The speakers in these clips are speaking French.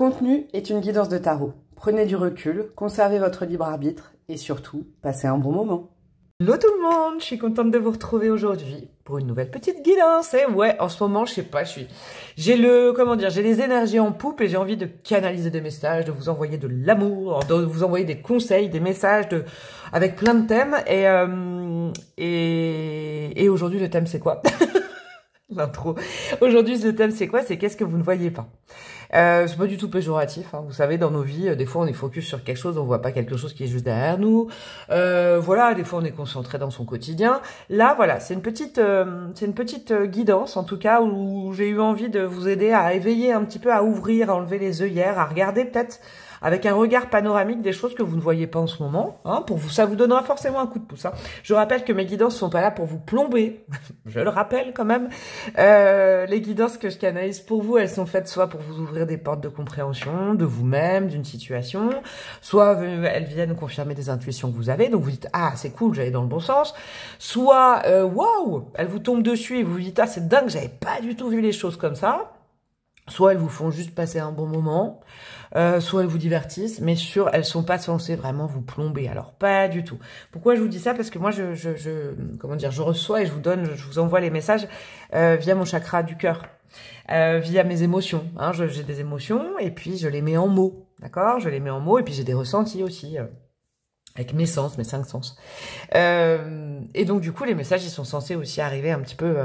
contenu est une guidance de tarot. Prenez du recul, conservez votre libre arbitre et surtout, passez un bon moment. Hello tout le monde, je suis contente de vous retrouver aujourd'hui pour une nouvelle petite guidance. Et ouais, en ce moment, je sais pas, j'ai les énergies en poupe et j'ai envie de canaliser des messages, de vous envoyer de l'amour, de vous envoyer des conseils, des messages avec plein de thèmes. Et aujourd'hui, le thème c'est quoi? L'intro. Aujourd'hui, le thème c'est quoi? C'est qu'est-ce que vous ne voyez pas? C'est pas du tout péjoratif, hein. Vous savez, dans nos vies, des fois on est focus sur quelque chose, on voit pas quelque chose qui est juste derrière nous. Voilà, des fois on est concentré dans son quotidien. Là, voilà, c'est une petite guidance, en tout cas, où j'ai eu envie de vous aider à éveiller un petit peu, à ouvrir, à enlever les œillères, à regarder peut-être avec un regard panoramique des choses que vous ne voyez pas en ce moment. Hein, pour vous, ça vous donnera forcément un coup de pouce. Hein. Je rappelle que mes guidances sont pas là pour vous plomber. Je le rappelle quand même. Les guidances que je canalise pour vous, elles sont faites soit pour vous ouvrir des portes de compréhension de vous-même, d'une situation, soit elles viennent confirmer des intuitions que vous avez. Donc vous dites « Ah, c'est cool, j'allais dans le bon sens ». Soit « Waouh !» elles vous tombent dessus et vous vous dites « Ah, c'est dingue, j'avais pas du tout vu les choses comme ça ». Soit elles vous font juste passer un bon moment, soit elles vous divertissent, mais elles sont pas censées vraiment vous plomber. Alors pas du tout. Pourquoi je vous dis ça? Parce que moi je reçois et je vous envoie les messages via mon chakra du cœur, via mes émotions. Hein, j'ai des émotions et puis je les mets en mots, d'accord? Je les mets en mots et puis j'ai des ressentis aussi. Avec mes sens, mes 5 sens. Et donc, du coup, les messages, ils sont censés aussi arriver un petit peu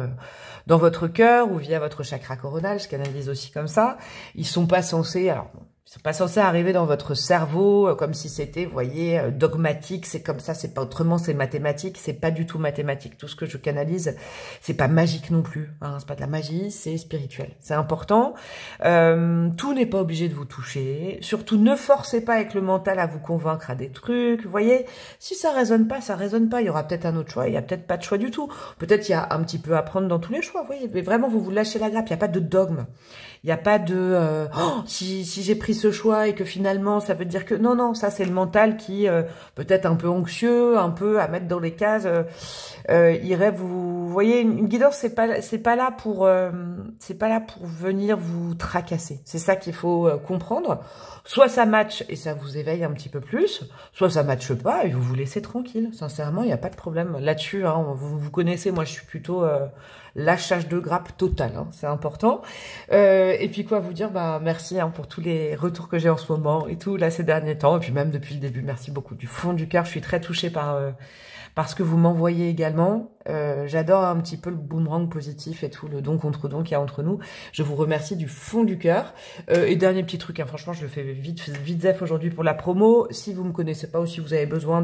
dans votre cœur ou via votre chakra coronal. Je canalise aussi comme ça. Ils sont pas censés... Alors, ils sont pas censés arriver dans votre cerveau comme si c'était, vous voyez, dogmatique. C'est comme ça, c'est pas autrement, c'est mathématique. C'est pas du tout mathématique. Tout ce que je canalise, c'est pas magique non plus. Hein, c'est pas de la magie, c'est spirituel. C'est important. Tout n'est pas obligé de vous toucher. Surtout, ne forcez pas avec le mental à vous convaincre à des trucs. Vous voyez, si ça résonne pas, ça résonne pas. Il y aura peut-être un autre choix. Il y a peut-être pas de choix du tout. Peut-être il y a un petit peu à prendre dans tous les choix. Vous voyez, mais vraiment, vous lâchez la grappe. Il n'y a pas de dogme. Il n'y a pas de si j'ai pris ce choix et que finalement ça veut dire que non, ça c'est le mental qui peut-être un peu anxieux, un peu à mettre dans les cases, irait vous voyez, une guidance c'est pas là pour venir vous tracasser. C'est ça qu'il faut comprendre. Soit ça match et ça vous éveille un petit peu plus, soit ça matche pas et vous vous laissez tranquille. Sincèrement, il n'y a pas de problème là-dessus. Hein, vous connaissez, moi je suis plutôt lâchage de grappe total, hein, c'est important. Et puis quoi vous dire, bah merci hein, pour tous les retours que j'ai en ce moment et tout là ces derniers temps. Et puis même depuis le début, merci beaucoup du fond du cœur. Je suis très touchée par ce que vous m'envoyez également. J'adore un petit peu le boomerang positif et tout, le don contre don qu'il y a entre nous. Je vous remercie du fond du cœur. Et dernier petit truc, hein, franchement, je le fais vite zef aujourd'hui pour la promo. Si vous me connaissez pas ou si vous avez besoin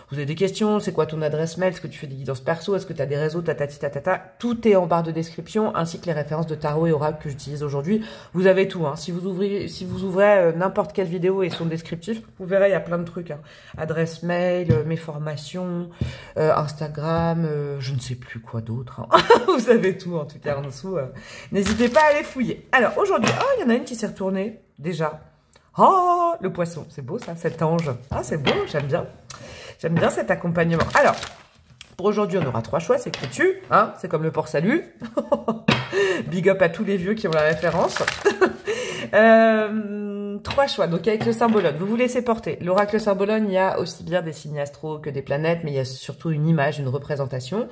vous avez des questions, c'est quoi ton adresse mail, est-ce que tu fais des guidances perso, est-ce que tu as des réseaux, tatata, tout est en barre de description, ainsi que les références de tarot et oracle que j'utilise aujourd'hui. Vous avez tout, hein. Si vous ouvrez n'importe quelle vidéo et son descriptif, vous verrez, il y a plein de trucs, hein. Adresse mail, mes formations, Instagram, je ne sais plus quoi d'autre, hein. Vous avez tout, en tout cas, en dessous. N'hésitez pas à aller fouiller. Alors, aujourd'hui, il y en a une qui s'est retournée, déjà. Oh, le poisson, c'est beau ça, cet ange. Ah, c'est beau, j'aime bien. J'aime bien cet accompagnement. Alors, pour aujourd'hui, on aura 3 choix, c'est foutu, hein, c'est comme le port salut. Big up à tous les vieux qui ont la référence. 3 choix, donc avec le symbolone, vous vous laissez porter. L'oracle symbolone, il y a aussi bien des signes astro que des planètes, mais il y a surtout une image, une représentation.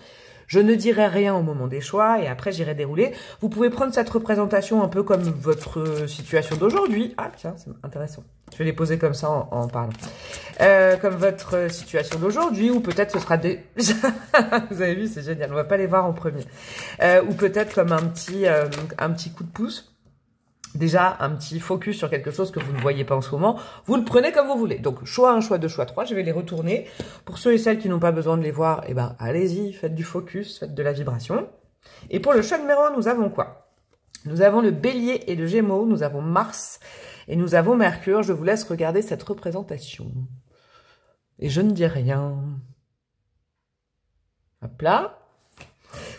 Je ne dirai rien au moment des choix et après j'irai dérouler. Vous pouvez prendre cette représentation un peu comme votre situation d'aujourd'hui. Ah tiens, c'est intéressant. Je vais les poser comme ça en parlant. Comme votre situation d'aujourd'hui ou peut-être ce sera des... Vous avez vu, c'est génial. On va pas les voir en premier. Ou peut-être comme un petit coup de pouce. Déjà, un petit focus sur quelque chose que vous ne voyez pas en ce moment. Vous le prenez comme vous voulez. Donc, choix 1, choix 2, choix 3. Je vais les retourner. Pour ceux et celles qui n'ont pas besoin de les voir, eh ben, allez-y, faites du focus, faites de la vibration. Et pour le choix numéro 1, nous avons quoi? Nous avons le bélier et le gémeaux. Nous avons Mars et nous avons Mercure. Je vous laisse regarder cette représentation. Et je ne dis rien. Hop là.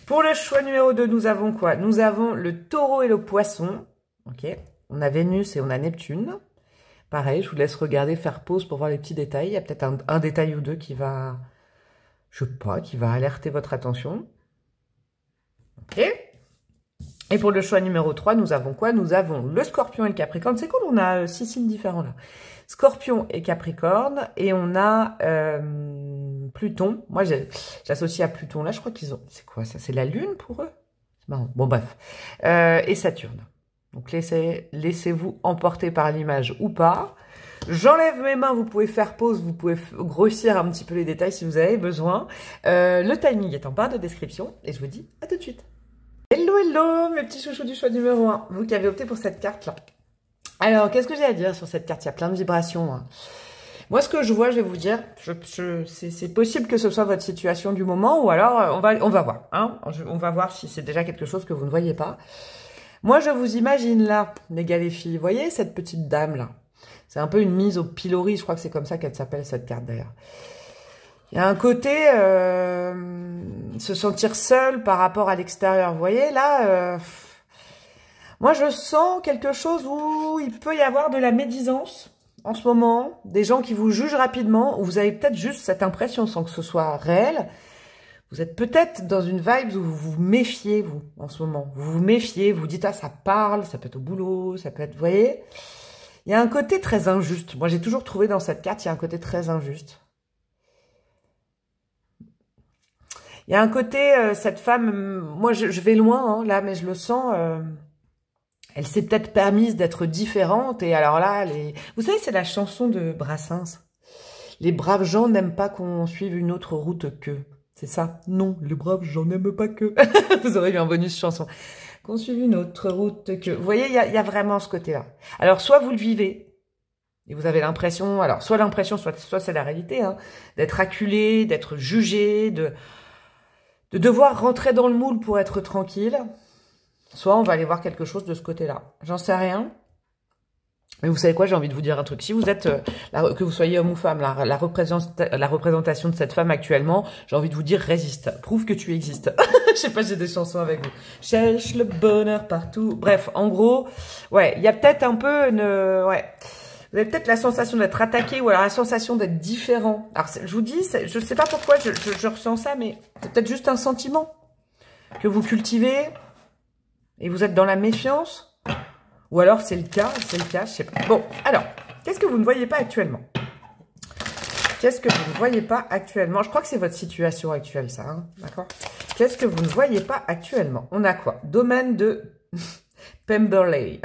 Pour le choix numéro 2, nous avons quoi? Nous avons le taureau et le poisson. Ok, on a Vénus et on a Neptune. Pareil, je vous laisse regarder, faire pause pour voir les petits détails. Il y a peut-être un détail ou deux qui va, je sais pas, qui va alerter votre attention. Ok. Et pour le choix numéro 3, nous avons quoi? Nous avons le Scorpion et le Capricorne. C'est cool, on a 6 signes différents là. Scorpion et Capricorne. Et on a Pluton. Moi, j'associe à Pluton. Là, je crois qu'ils ont... C'est quoi ça? C'est la Lune pour eux? C'est marrant. Bon, bref. Et Saturne. Donc, laissez-vous emporter par l'image ou pas. J'enlève mes mains, vous pouvez faire pause, vous pouvez grossir un petit peu les détails si vous avez besoin. Le timing est en barre de description. Et je vous dis à tout de suite. Hello, hello, mes petits chouchous du choix numéro 1. Vous qui avez opté pour cette carte-là. Alors, qu'est-ce que j'ai à dire sur cette carte? Il y a plein de vibrations. Hein. Moi, ce que je vois, je vais vous dire, c'est possible que ce soit votre situation du moment, ou alors, on va voir. Hein. On va voir si c'est déjà quelque chose que vous ne voyez pas. Moi, je vous imagine là, les gars, les filles. Vous voyez cette petite dame-là? C'est un peu une mise au pilori. Je crois que c'est comme ça qu'elle s'appelle, cette carte, d'ailleurs. Il y a un côté se sentir seul par rapport à l'extérieur. Vous voyez, là, moi, je sens quelque chose où il peut y avoir de la médisance en ce moment. Des gens qui vous jugent rapidement, où vous avez peut-être juste cette impression, sans que ce soit réel. Vous êtes peut-être dans une vibe où vous vous méfiez, vous, en ce moment. Vous vous méfiez, vous dites, ah, ça parle, ça peut être au boulot, ça peut être, vous voyez. Il y a un côté très injuste. Moi, j'ai toujours trouvé dans cette carte, il y a un côté très injuste. Il y a un côté, cette femme, moi je vais loin hein, là, mais je le sens, elle s'est peut-être permise d'être différente. Et alors là, vous savez, c'est la chanson de Brassens. Les braves gens n'aiment pas qu'on suive une autre route qu'eux. C'est ça? Non, les braves gens n'aiment pas que. Vous aurez eu un bonus chanson. Qu'on suive une autre route que. Vous voyez, il y a vraiment ce côté-là. Alors, soit vous le vivez, et vous avez l'impression, alors, soit l'impression, soit c'est la réalité, hein, d'être acculé, d'être jugé, de devoir rentrer dans le moule pour être tranquille, soit on va aller voir quelque chose de ce côté-là. J'en sais rien. Mais vous savez quoi, j'ai envie de vous dire un truc. Si vous êtes, que vous soyez homme ou femme, la représentation de cette femme actuellement, j'ai envie de vous dire, résiste. Prouve que tu existes. Je sais pas, j'ai des chansons avec vous. Cherche le bonheur partout. Bref, en gros, ouais, il y a peut-être un peu une... ouais. Vous avez peut-être la sensation d'être attaqué ou alors la sensation d'être différent. Alors, je vous dis, je sais pas pourquoi je ressens ça, mais c'est peut-être juste un sentiment que vous cultivez et vous êtes dans la méfiance. Ou alors c'est le cas, je sais pas. Bon, alors, qu'est-ce que vous ne voyez pas actuellement? Qu'est-ce que vous ne voyez pas actuellement? Je crois que c'est votre situation actuelle, ça, hein, d'accord? Qu'est-ce que vous ne voyez pas actuellement? On a quoi? Domaine de... Pemberley.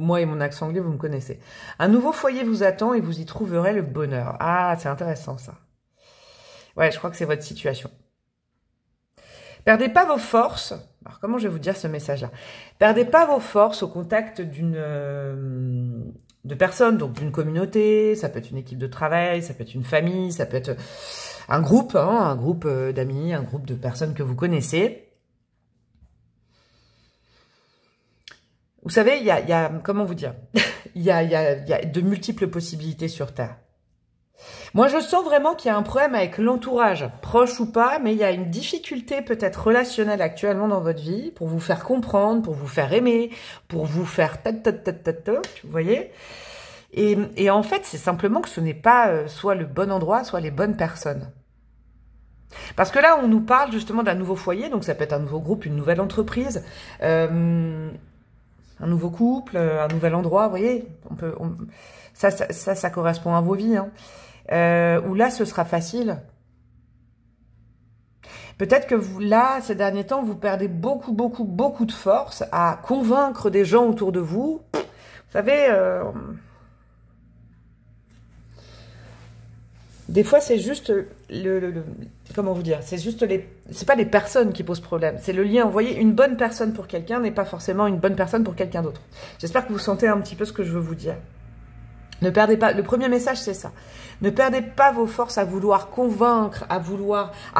Moi et mon accent anglais, vous me connaissez. Un nouveau foyer vous attend et vous y trouverez le bonheur. Ah, c'est intéressant ça. Ouais, je crois que c'est votre situation. Perdez pas vos forces. Alors, comment je vais vous dire ce message-là? Perdez pas vos forces au contact de personnes, donc d'une communauté. Ça peut être une équipe de travail, ça peut être une famille, ça peut être un groupe, hein, un groupe d'amis, un groupe de personnes que vous connaissez. Vous savez, il y a comment vous dire, il y a de multiples possibilités sur Terre. Moi, je sens vraiment qu'il y a un problème avec l'entourage, proche ou pas, mais il y a une difficulté peut-être relationnelle actuellement dans votre vie pour vous faire comprendre, pour vous faire aimer, pour vous faire vous voyez. Et en fait, c'est simplement que ce n'est pas soit le bon endroit, soit les bonnes personnes. Parce que là, on nous parle justement d'un nouveau foyer, donc ça peut être un nouveau groupe, une nouvelle entreprise, un nouveau couple, un nouvel endroit, vous voyez, ça correspond à vos vies, hein. Où là, ce sera facile. Peut-être que vous, là, ces derniers temps, vous perdez beaucoup de force à convaincre des gens autour de vous. Vous savez, des fois, c'est juste comment vous dire, c'est juste c'est pas les personnes qui posent problème, c'est le lien. Vous voyez, une bonne personne pour quelqu'un n'est pas forcément une bonne personne pour quelqu'un d'autre. J'espère que vous sentez un petit peu ce que je veux vous dire. Ne perdez pas, le premier message, c'est ça. Ne perdez pas vos forces à vouloir convaincre, à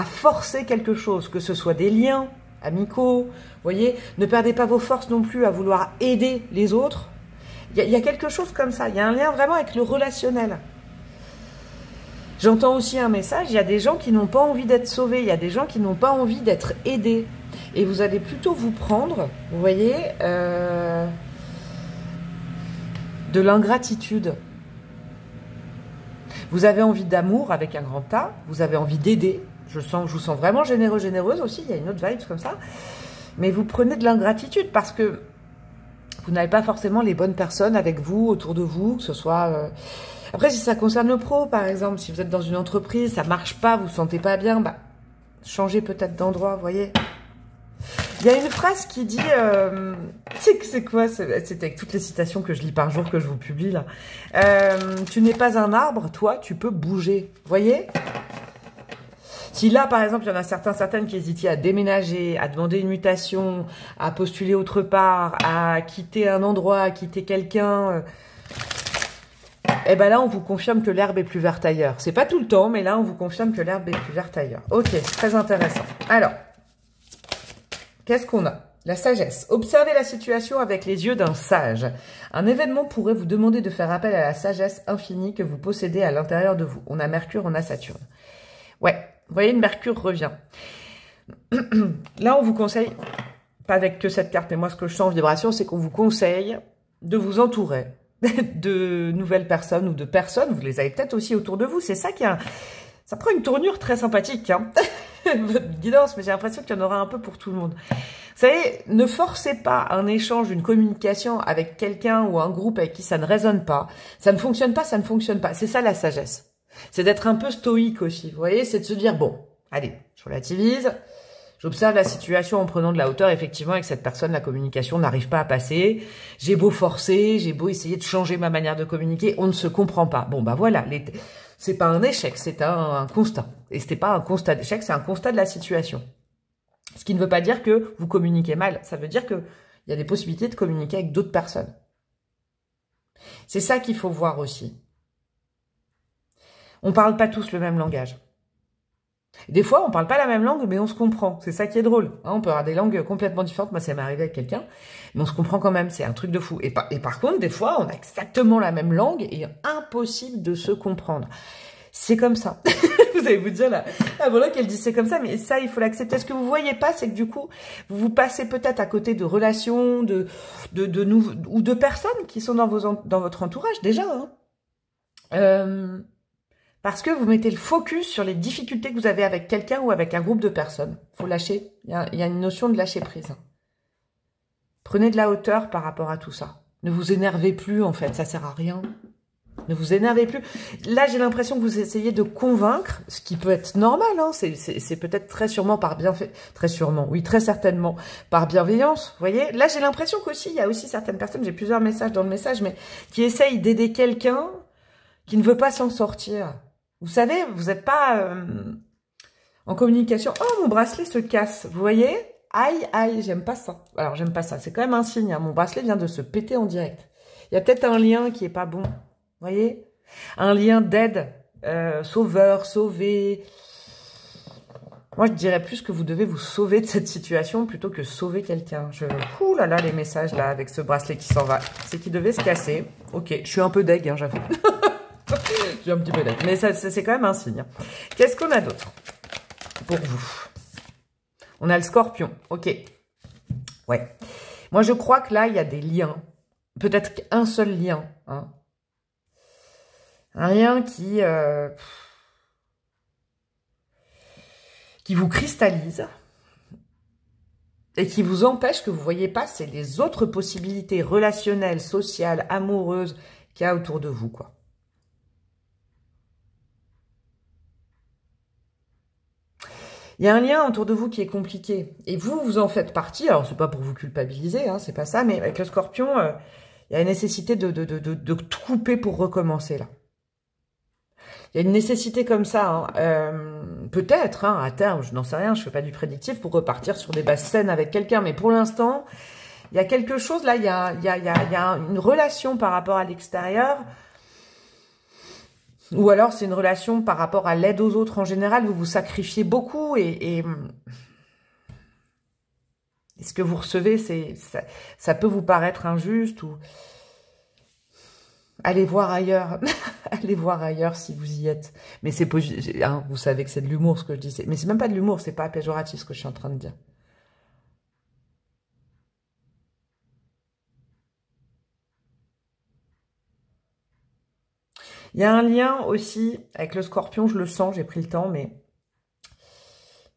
forcer quelque chose, que ce soit des liens amicaux, vous voyez. Ne perdez pas vos forces non plus à vouloir aider les autres. Il y a quelque chose comme ça, il y a un lien vraiment avec le relationnel. J'entends aussi un message, il y a des gens qui n'ont pas envie d'être sauvés, il y a des gens qui n'ont pas envie d'être aidés. Et vous allez plutôt vous prendre, vous voyez, de l'ingratitude. Vous avez envie d'amour avec un grand A, vous avez envie d'aider. Je vous sens vraiment généreux, généreuse aussi, il y a une autre vibe comme ça. Mais vous prenez de l'ingratitude parce que vous n'avez pas forcément les bonnes personnes avec vous, autour de vous, que ce soit... Après, si ça concerne le pro, par exemple, si vous êtes dans une entreprise, ça marche pas, vous vous sentez pas bien, bah, changez peut-être d'endroit, vous voyez. Il y a une phrase qui dit... c'est quoi? C'est avec toutes les citations que je lis par jour, que je vous publie, là. Tu n'es pas un arbre, toi, tu peux bouger. Vous voyez? Si là, par exemple, il y en a certaines qui hésitaient à déménager, à demander une mutation, à postuler autre part, à quitter un endroit, à quitter quelqu'un... Et ben là, on vous confirme que l'herbe est plus verte ailleurs. C'est pas tout le temps, mais là, on vous confirme que l'herbe est plus verte ailleurs. Ok, très intéressant. Alors, qu'est-ce qu'on a? La sagesse. Observez la situation avec les yeux d'un sage. Un événement pourrait vous demander de faire appel à la sagesse infinie que vous possédez à l'intérieur de vous. On a Mercure, on a Saturne. Ouais, vous voyez, le Mercure revient. Là, on vous conseille, pas avec que cette carte, mais moi, ce que je sens en vibration, c'est qu'on vous conseille de vous entourer de nouvelles personnes ou de personnes, vous les avez peut-être aussi autour de vous, c'est ça qui a... Ça prend une tournure très sympathique, hein, votre guidance, mais j'ai l'impression qu'il y en aura un peu pour tout le monde. Vous savez, ne forcez pas un échange, une communication avec quelqu'un ou un groupe avec qui ça ne résonne pas. Ça ne fonctionne pas, ça ne fonctionne pas. C'est ça la sagesse. C'est d'être un peu stoïque aussi, vous voyez, c'est de se dire, bon, allez, je relativise, j'observe la situation en prenant de la hauteur. Effectivement, avec cette personne, la communication n'arrive pas à passer. J'ai beau forcer, j'ai beau essayer de changer ma manière de communiquer, on ne se comprend pas. Bon, bah voilà, c'est pas un échec, c'est un constat. Et c'était pas un constat d'échec, c'est un constat de la situation. Ce qui ne veut pas dire que vous communiquez mal. Ça veut dire qu'il y a des possibilités de communiquer avec d'autres personnes. C'est ça qu'il faut voir aussi. On parle pas tous le même langage. Des fois, on parle pas la même langue, mais on se comprend. C'est ça qui est drôle. Hein, on peut avoir des langues complètement différentes. Moi, ça m'est arrivé avec quelqu'un, mais on se comprend quand même. C'est un truc de fou. Et par contre, des fois, on a exactement la même langue et impossible de se comprendre. C'est comme ça. Vous allez vous dire, là, voilà qu'elle dit c'est comme ça, mais ça, il faut l'accepter. Ce que vous voyez pas, c'est que du coup, vous passez peut-être à côté de relations, ou de personnes qui sont dans votre entourage déjà. Hein. Parce que vous mettez le focus sur les difficultés que vous avez avec quelqu'un ou avec un groupe de personnes. Faut lâcher. Il y a une notion de lâcher prise. Prenez de la hauteur par rapport à tout ça. Ne vous énervez plus, en fait. Ça sert à rien. Ne vous énervez plus. Là, j'ai l'impression que vous essayez de convaincre, ce qui peut être normal. Hein. C'est peut-être très sûrement par bienfait. Très sûrement, oui, très certainement par bienveillance. Vous voyez, là, j'ai l'impression qu'aussi, il y a aussi certaines personnes, j'ai plusieurs messages dans le message, mais qui essayent d'aider quelqu'un qui ne veut pas s'en sortir. Vous savez, vous n'êtes pas en communication. Oh, mon bracelet se casse. Vous voyez? Aïe, aïe, j'aime pas ça. Alors, j'aime pas ça. C'est quand même un signe. Hein. Mon bracelet vient de se péter en direct. Il y a peut-être un lien qui est pas bon. Vous voyez? Un lien d'aide. Sauveur, sauver. Moi, je dirais plus que vous devez vous sauver de cette situation plutôt que sauver quelqu'un. Ouh là là, les messages là, avec ce bracelet qui s'en va. C'est qu'il devait se casser. Ok, je suis un peu deg, hein, j'avoue. J'ai un petit peu d'aide, mais c'est quand même un signe. Qu'est-ce qu'on a d'autre pour vous? On a le scorpion, ok. Ouais. Moi, je crois que là, il y a des liens. Peut-être qu'un seul lien. Hein. Un lien qui vous cristallise et qui vous empêche que vous ne voyez pas, c'est les autres possibilités relationnelles, sociales, amoureuses qu'il y a autour de vous, quoi. Il y a un lien autour de vous qui est compliqué. Et vous en faites partie. Alors, c'est pas pour vous culpabiliser, hein, c'est pas ça. Mais avec le scorpion, il y a une nécessité de tout couper pour recommencer, là. Il y a une nécessité comme ça. Hein, peut-être, hein, à terme, je n'en sais rien, je fais pas du prédictif pour repartir sur des bases saines avec quelqu'un. Mais pour l'instant, il y a quelque chose, là, il y a une relation par rapport à l'extérieur. Ou alors, c'est une relation par rapport à l'aide aux autres en général. Vous vous sacrifiez beaucoup et ce que vous recevez, ça peut vous paraître injuste ou... Allez voir ailleurs. Allez voir ailleurs si vous y êtes. Mais c'est hein, vous savez que c'est de l'humour ce que je dis. Mais c'est même pas de l'humour, c'est pas péjoratif ce que je suis en train de dire. Il y a un lien aussi avec le scorpion, je le sens, j'ai pris le temps, mais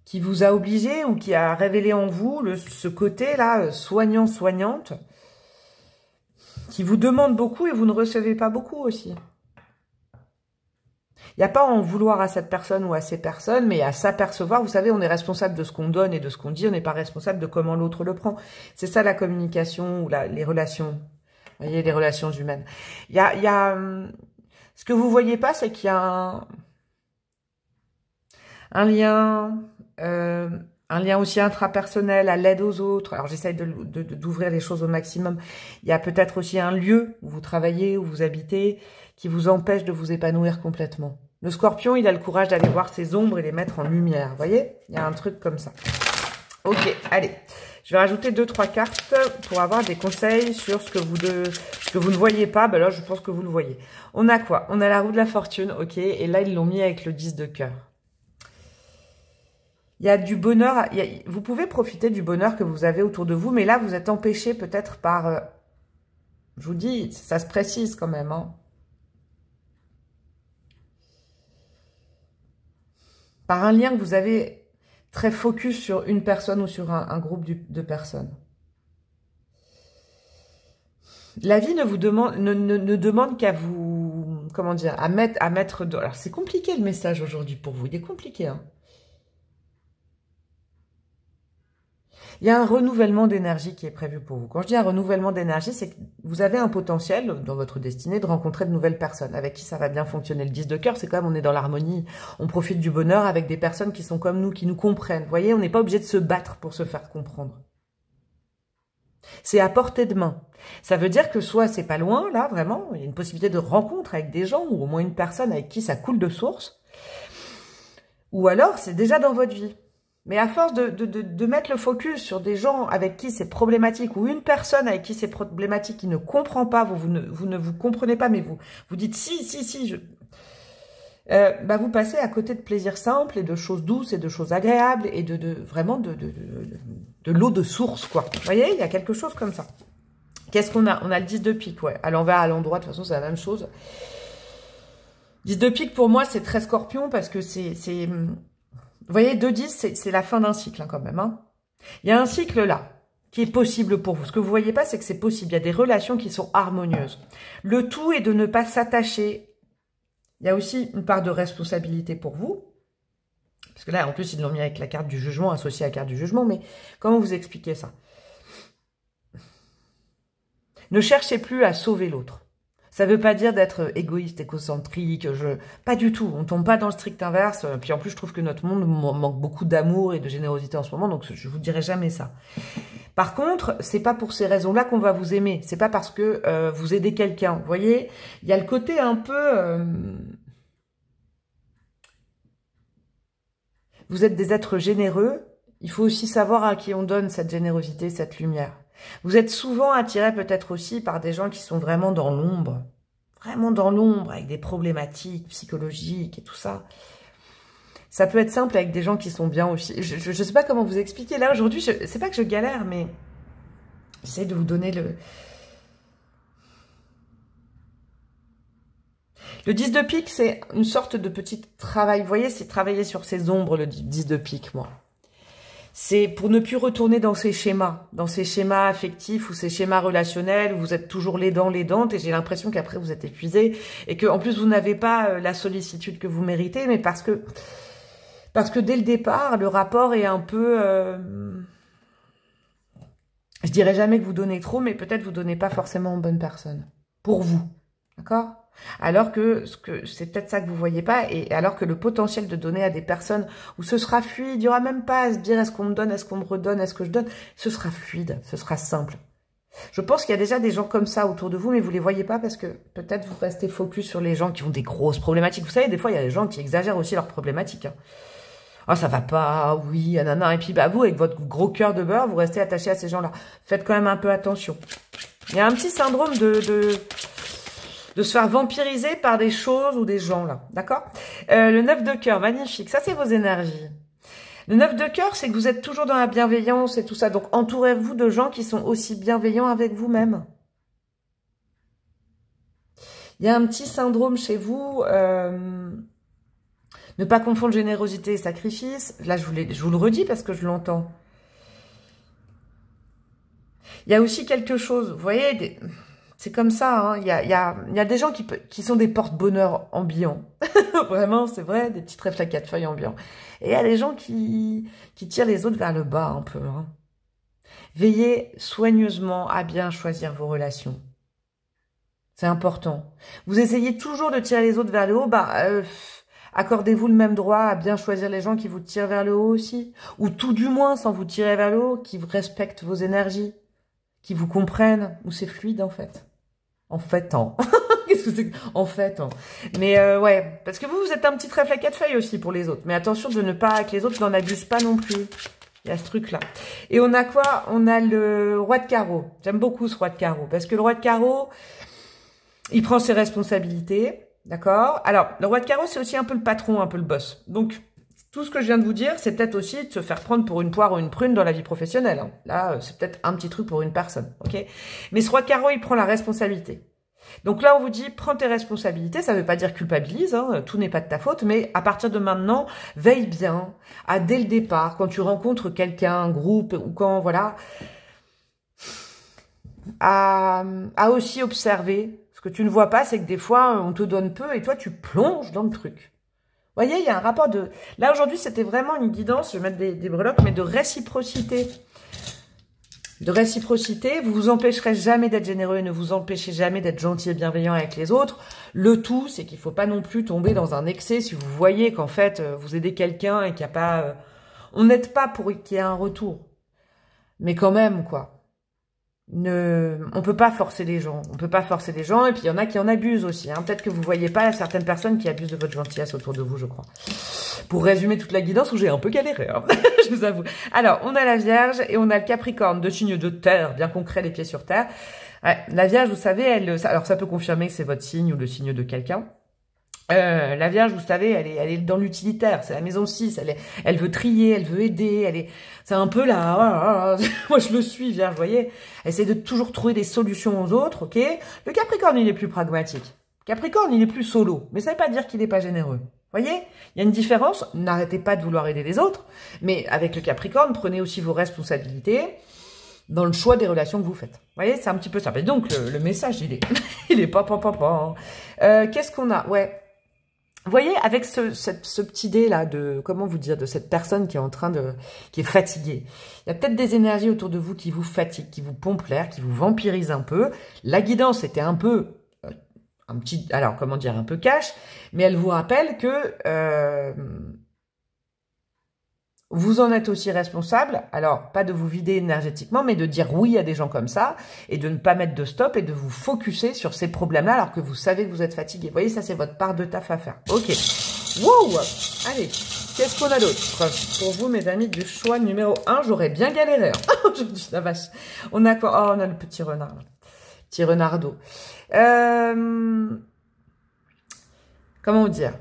qui vous a obligé ou qui a révélé en vous ce côté-là, soignant-soignante, qui vous demande beaucoup et vous ne recevez pas beaucoup aussi. Il n'y a pas à en vouloir à cette personne ou à ces personnes, mais à s'apercevoir. Vous savez, on est responsable de ce qu'on donne et de ce qu'on dit, on n'est pas responsable de comment l'autre le prend. C'est ça la communication ou les relations. Vous voyez, les relations humaines. Ce que vous voyez pas, c'est qu'il y a un lien aussi intrapersonnel, à l'aide aux autres. Alors, j'essaye d'ouvrir les choses au maximum. Il y a peut-être aussi un lieu où vous travaillez, où vous habitez, qui vous empêche de vous épanouir complètement. Le scorpion, il a le courage d'aller voir ses ombres et les mettre en lumière. Vous voyez? Il y a un truc comme ça. Ok, allez. Je vais rajouter 2-3 cartes pour avoir des conseils sur ce que vous ne voyez pas. Ben là, je pense que vous le voyez. On a quoi? On a la roue de la fortune, ok. Et là, ils l'ont mis avec le 10 de cœur. Il y a du bonheur. Vous pouvez profiter du bonheur que vous avez autour de vous. Mais là, vous êtes empêché peut-être par... je vous dis, ça se précise quand même, hein. Par un lien que vous avez très focus sur une personne ou sur un groupe de personnes. La vie ne vous demande, ne demande qu'à vous, comment dire, à mettre de... Alors, c'est compliqué le message aujourd'hui pour vous, il est compliqué, hein. Il y a un renouvellement d'énergie qui est prévu pour vous. Quand je dis un renouvellement d'énergie, c'est que vous avez un potentiel dans votre destinée de rencontrer de nouvelles personnes avec qui ça va bien fonctionner. Le 10 de cœur, c'est quand même, on est dans l'harmonie, on profite du bonheur avec des personnes qui sont comme nous, qui nous comprennent. Vous voyez, on n'est pas obligé de se battre pour se faire comprendre. C'est à portée de main. Ça veut dire que soit c'est pas loin, là, vraiment, il y a une possibilité de rencontre avec des gens ou au moins une personne avec qui ça coule de source, ou alors c'est déjà dans votre vie. Mais à force de mettre le focus sur des gens avec qui c'est problématique ou une personne avec qui c'est problématique qui ne comprend pas, vous ne vous comprenez pas, mais vous dites si, vous passez à côté de plaisirs simples et de choses douces et de choses agréables et vraiment de l'eau de source, quoi. Vous voyez, il y a quelque chose comme ça. Qu'est-ce qu'on a? On a le 10 de pique, ouais. À l'envers, à l'endroit, de toute façon, c'est la même chose. 10 de pique, pour moi, c'est très scorpion parce que c'est... Vous voyez, 2-10, c'est la fin d'un cycle, hein, quand même. Hein. Il y a un cycle là, qui est possible pour vous. Ce que vous ne voyez pas, c'est que c'est possible. Il y a des relations qui sont harmonieuses. Le tout est de ne pas s'attacher. Il y a aussi une part de responsabilité pour vous. Parce que là, en plus, ils l'ont mis avec la carte du jugement, associée à la carte du jugement. Mais comment vous expliquez ça? Ne cherchez plus à sauver l'autre. Ça ne veut pas dire d'être égoïste, égocentrique, pas du tout. On ne tombe pas dans le strict inverse. Puis en plus, je trouve que notre monde manque beaucoup d'amour et de générosité en ce moment, donc je vous dirai jamais ça. Par contre, c'est pas pour ces raisons-là qu'on va vous aimer. C'est pas parce que vous aidez quelqu'un. Vous voyez, il y a le côté un peu... Vous êtes des êtres généreux. Il faut aussi savoir à qui on donne cette générosité, cette lumière. Vous êtes souvent attiré peut-être aussi par des gens qui sont vraiment dans l'ombre, avec des problématiques psychologiques et tout ça. Ça peut être simple avec des gens qui sont bien aussi. Je ne sais pas comment vous expliquer. Là, aujourd'hui, c'est pas que je galère, mais j'essaie de vous donner le... Le 10 de pique, c'est une sorte de petit travail. Vous voyez, c'est travailler sur ses ombres, le 10 de pique, moi. C'est pour ne plus retourner dans ces schémas affectifs ou ces schémas relationnels où vous êtes toujours l'aidante et j'ai l'impression qu'après vous êtes épuisé et que en plus vous n'avez pas la sollicitude que vous méritez, mais parce que dès le départ le rapport est un peu, je dirais jamais que vous donnez trop, mais peut-être vous donnez pas forcément aux bonnes personnes pour vous, d'accord? Alors que c'est peut-être ça que vous voyez pas, et alors que le potentiel de donner à des personnes où ce sera fluide, il n'y aura même pas à se dire est-ce qu'on me donne, est-ce qu'on me redonne, est-ce que je donne, ce sera fluide, ce sera simple. Je pense qu'il y a déjà des gens comme ça autour de vous, mais vous les voyez pas parce que peut-être vous restez focus sur les gens qui ont des grosses problématiques. Vous savez, des fois il y a des gens qui exagèrent aussi leurs problématiques. Hein. Ah, ça va pas, oui, nanana, et puis bah vous, avec votre gros cœur de beurre, vous restez attaché à ces gens-là. Faites quand même un peu attention. Il y a un petit syndrome de se faire vampiriser par des choses ou des gens, là. D'accord? Le 9 de cœur, magnifique. Ça, c'est vos énergies. Le 9 de cœur, c'est que vous êtes toujours dans la bienveillance et tout ça. Donc, entourez-vous de gens qui sont aussi bienveillants avec vous-même. Il y a un petit syndrome chez vous Ne pas confondre générosité et sacrifice. Là, je vous le redis parce que je l'entends. Il y a aussi quelque chose, vous voyez, c'est comme ça, hein, il y a des gens qui sont des porte-bonheur ambiants. Vraiment, c'est vrai, des petits trèfles à 4 feuilles ambiants. Et il y a des gens qui tirent les autres vers le bas un peu. Hein. Veillez soigneusement à bien choisir vos relations. C'est important. Vous essayez toujours de tirer les autres vers le haut, accordez-vous le même droit à bien choisir les gens qui vous tirent vers le haut aussi. Ou tout du moins, sans vous tirer vers le haut, qui respectent vos énergies, qui vous comprennent, ou c'est fluide en fait. En fait, qu'est-ce que c'est en fait, Mais ouais, parce que vous êtes un petit trèfle à 4 feuilles aussi pour les autres. Mais attention de ne pas, que les autres n'en abusent pas non plus. Il y a ce truc-là. Et on a quoi? On a le roi de carreau. J'aime beaucoup ce roi de carreau. Parce que le roi de carreau, il prend ses responsabilités. D'accord? Alors, le roi de carreau, c'est aussi un peu le patron, un peu le boss. Donc, tout ce que je viens de vous dire, c'est peut-être aussi de se faire prendre pour une poire ou une prune dans la vie professionnelle. Hein. Là, c'est peut-être un petit truc pour une personne. Ok? Mais ce roi de carreau, il prend la responsabilité. Donc là, on vous dit, prends tes responsabilités. Ça ne veut pas dire culpabilise, hein, tout n'est pas de ta faute. Mais à partir de maintenant, veille bien à, dès le départ, quand tu rencontres quelqu'un, un groupe, ou quand, voilà, à aussi observer. Ce que tu ne vois pas, c'est que des fois, on te donne peu et toi, tu plonges dans le truc. Vous voyez, il y a un rapport de... Là, aujourd'hui, c'était vraiment une guidance, je vais mettre des breloques, mais de réciprocité. De réciprocité, vous vous empêcherez jamais d'être généreux et ne vous empêchez jamais d'être gentil et bienveillant avec les autres. Le tout, c'est qu'il ne faut pas non plus tomber dans un excès si vous voyez qu'en fait, vous aidez quelqu'un et qu'il n'y a pas... on n'aide pas pour qu'il y ait un retour. Mais quand même, quoi. On peut pas forcer les gens. On peut pas forcer les gens. Et puis, il y en a qui en abusent aussi. Hein. Peut-être que vous voyez pas certaines personnes qui abusent de votre gentillesse autour de vous, je crois. Pour résumer toute la guidance, où j'ai un peu galéré, hein, je vous avoue. Alors, on a la Vierge et on a le Capricorne, deux signes de terre, bien concrets, les pieds sur terre. Ouais, la Vierge, vous savez, alors ça peut confirmer que c'est votre signe ou le signe de quelqu'un. La Vierge, vous savez, elle est dans l'utilitaire, c'est la maison 6, elle veut trier, elle veut aider, c'est un peu là, moi je le suis, Vierge, vous voyez, elle essaie de toujours trouver des solutions aux autres, ok. Le Capricorne, il est plus pragmatique. Capricorne, il est plus solo, mais ça ne veut pas dire qu'il n'est pas généreux. Vous voyez, il y a une différence, n'arrêtez pas de vouloir aider les autres, mais avec le Capricorne, prenez aussi vos responsabilités dans le choix des relations que vous faites. Vous voyez, c'est un petit peu ça. Et donc, le message, il est pas. Qu'est-ce qu'on a? Ouais. Vous voyez, avec ce petit dé là de, comment vous dire, de cette personne qui est en train de, qui est fatiguée. Il y a peut-être des énergies autour de vous qui vous fatiguent, qui vous pompent l'air, qui vous vampirisent un peu. La guidance était un peu, alors comment dire, un peu cash, mais elle vous rappelle que vous en êtes aussi responsable. Alors, pas de vous vider énergétiquement, mais de dire oui à des gens comme ça et de ne pas mettre de stop et de vous focuser sur ces problèmes-là alors que vous savez que vous êtes fatigué. Vous voyez, ça, c'est votre part de taf à faire. Ok. Wow. Allez, qu'est-ce qu'on a d'autre pour vous, mes amis, du choix numéro 1? J'aurais bien galéré. Hein. Aujourd'hui, la vache. On a quoi? Oh, on a le petit renard. Là. Petit renardeau. Comment vous dire?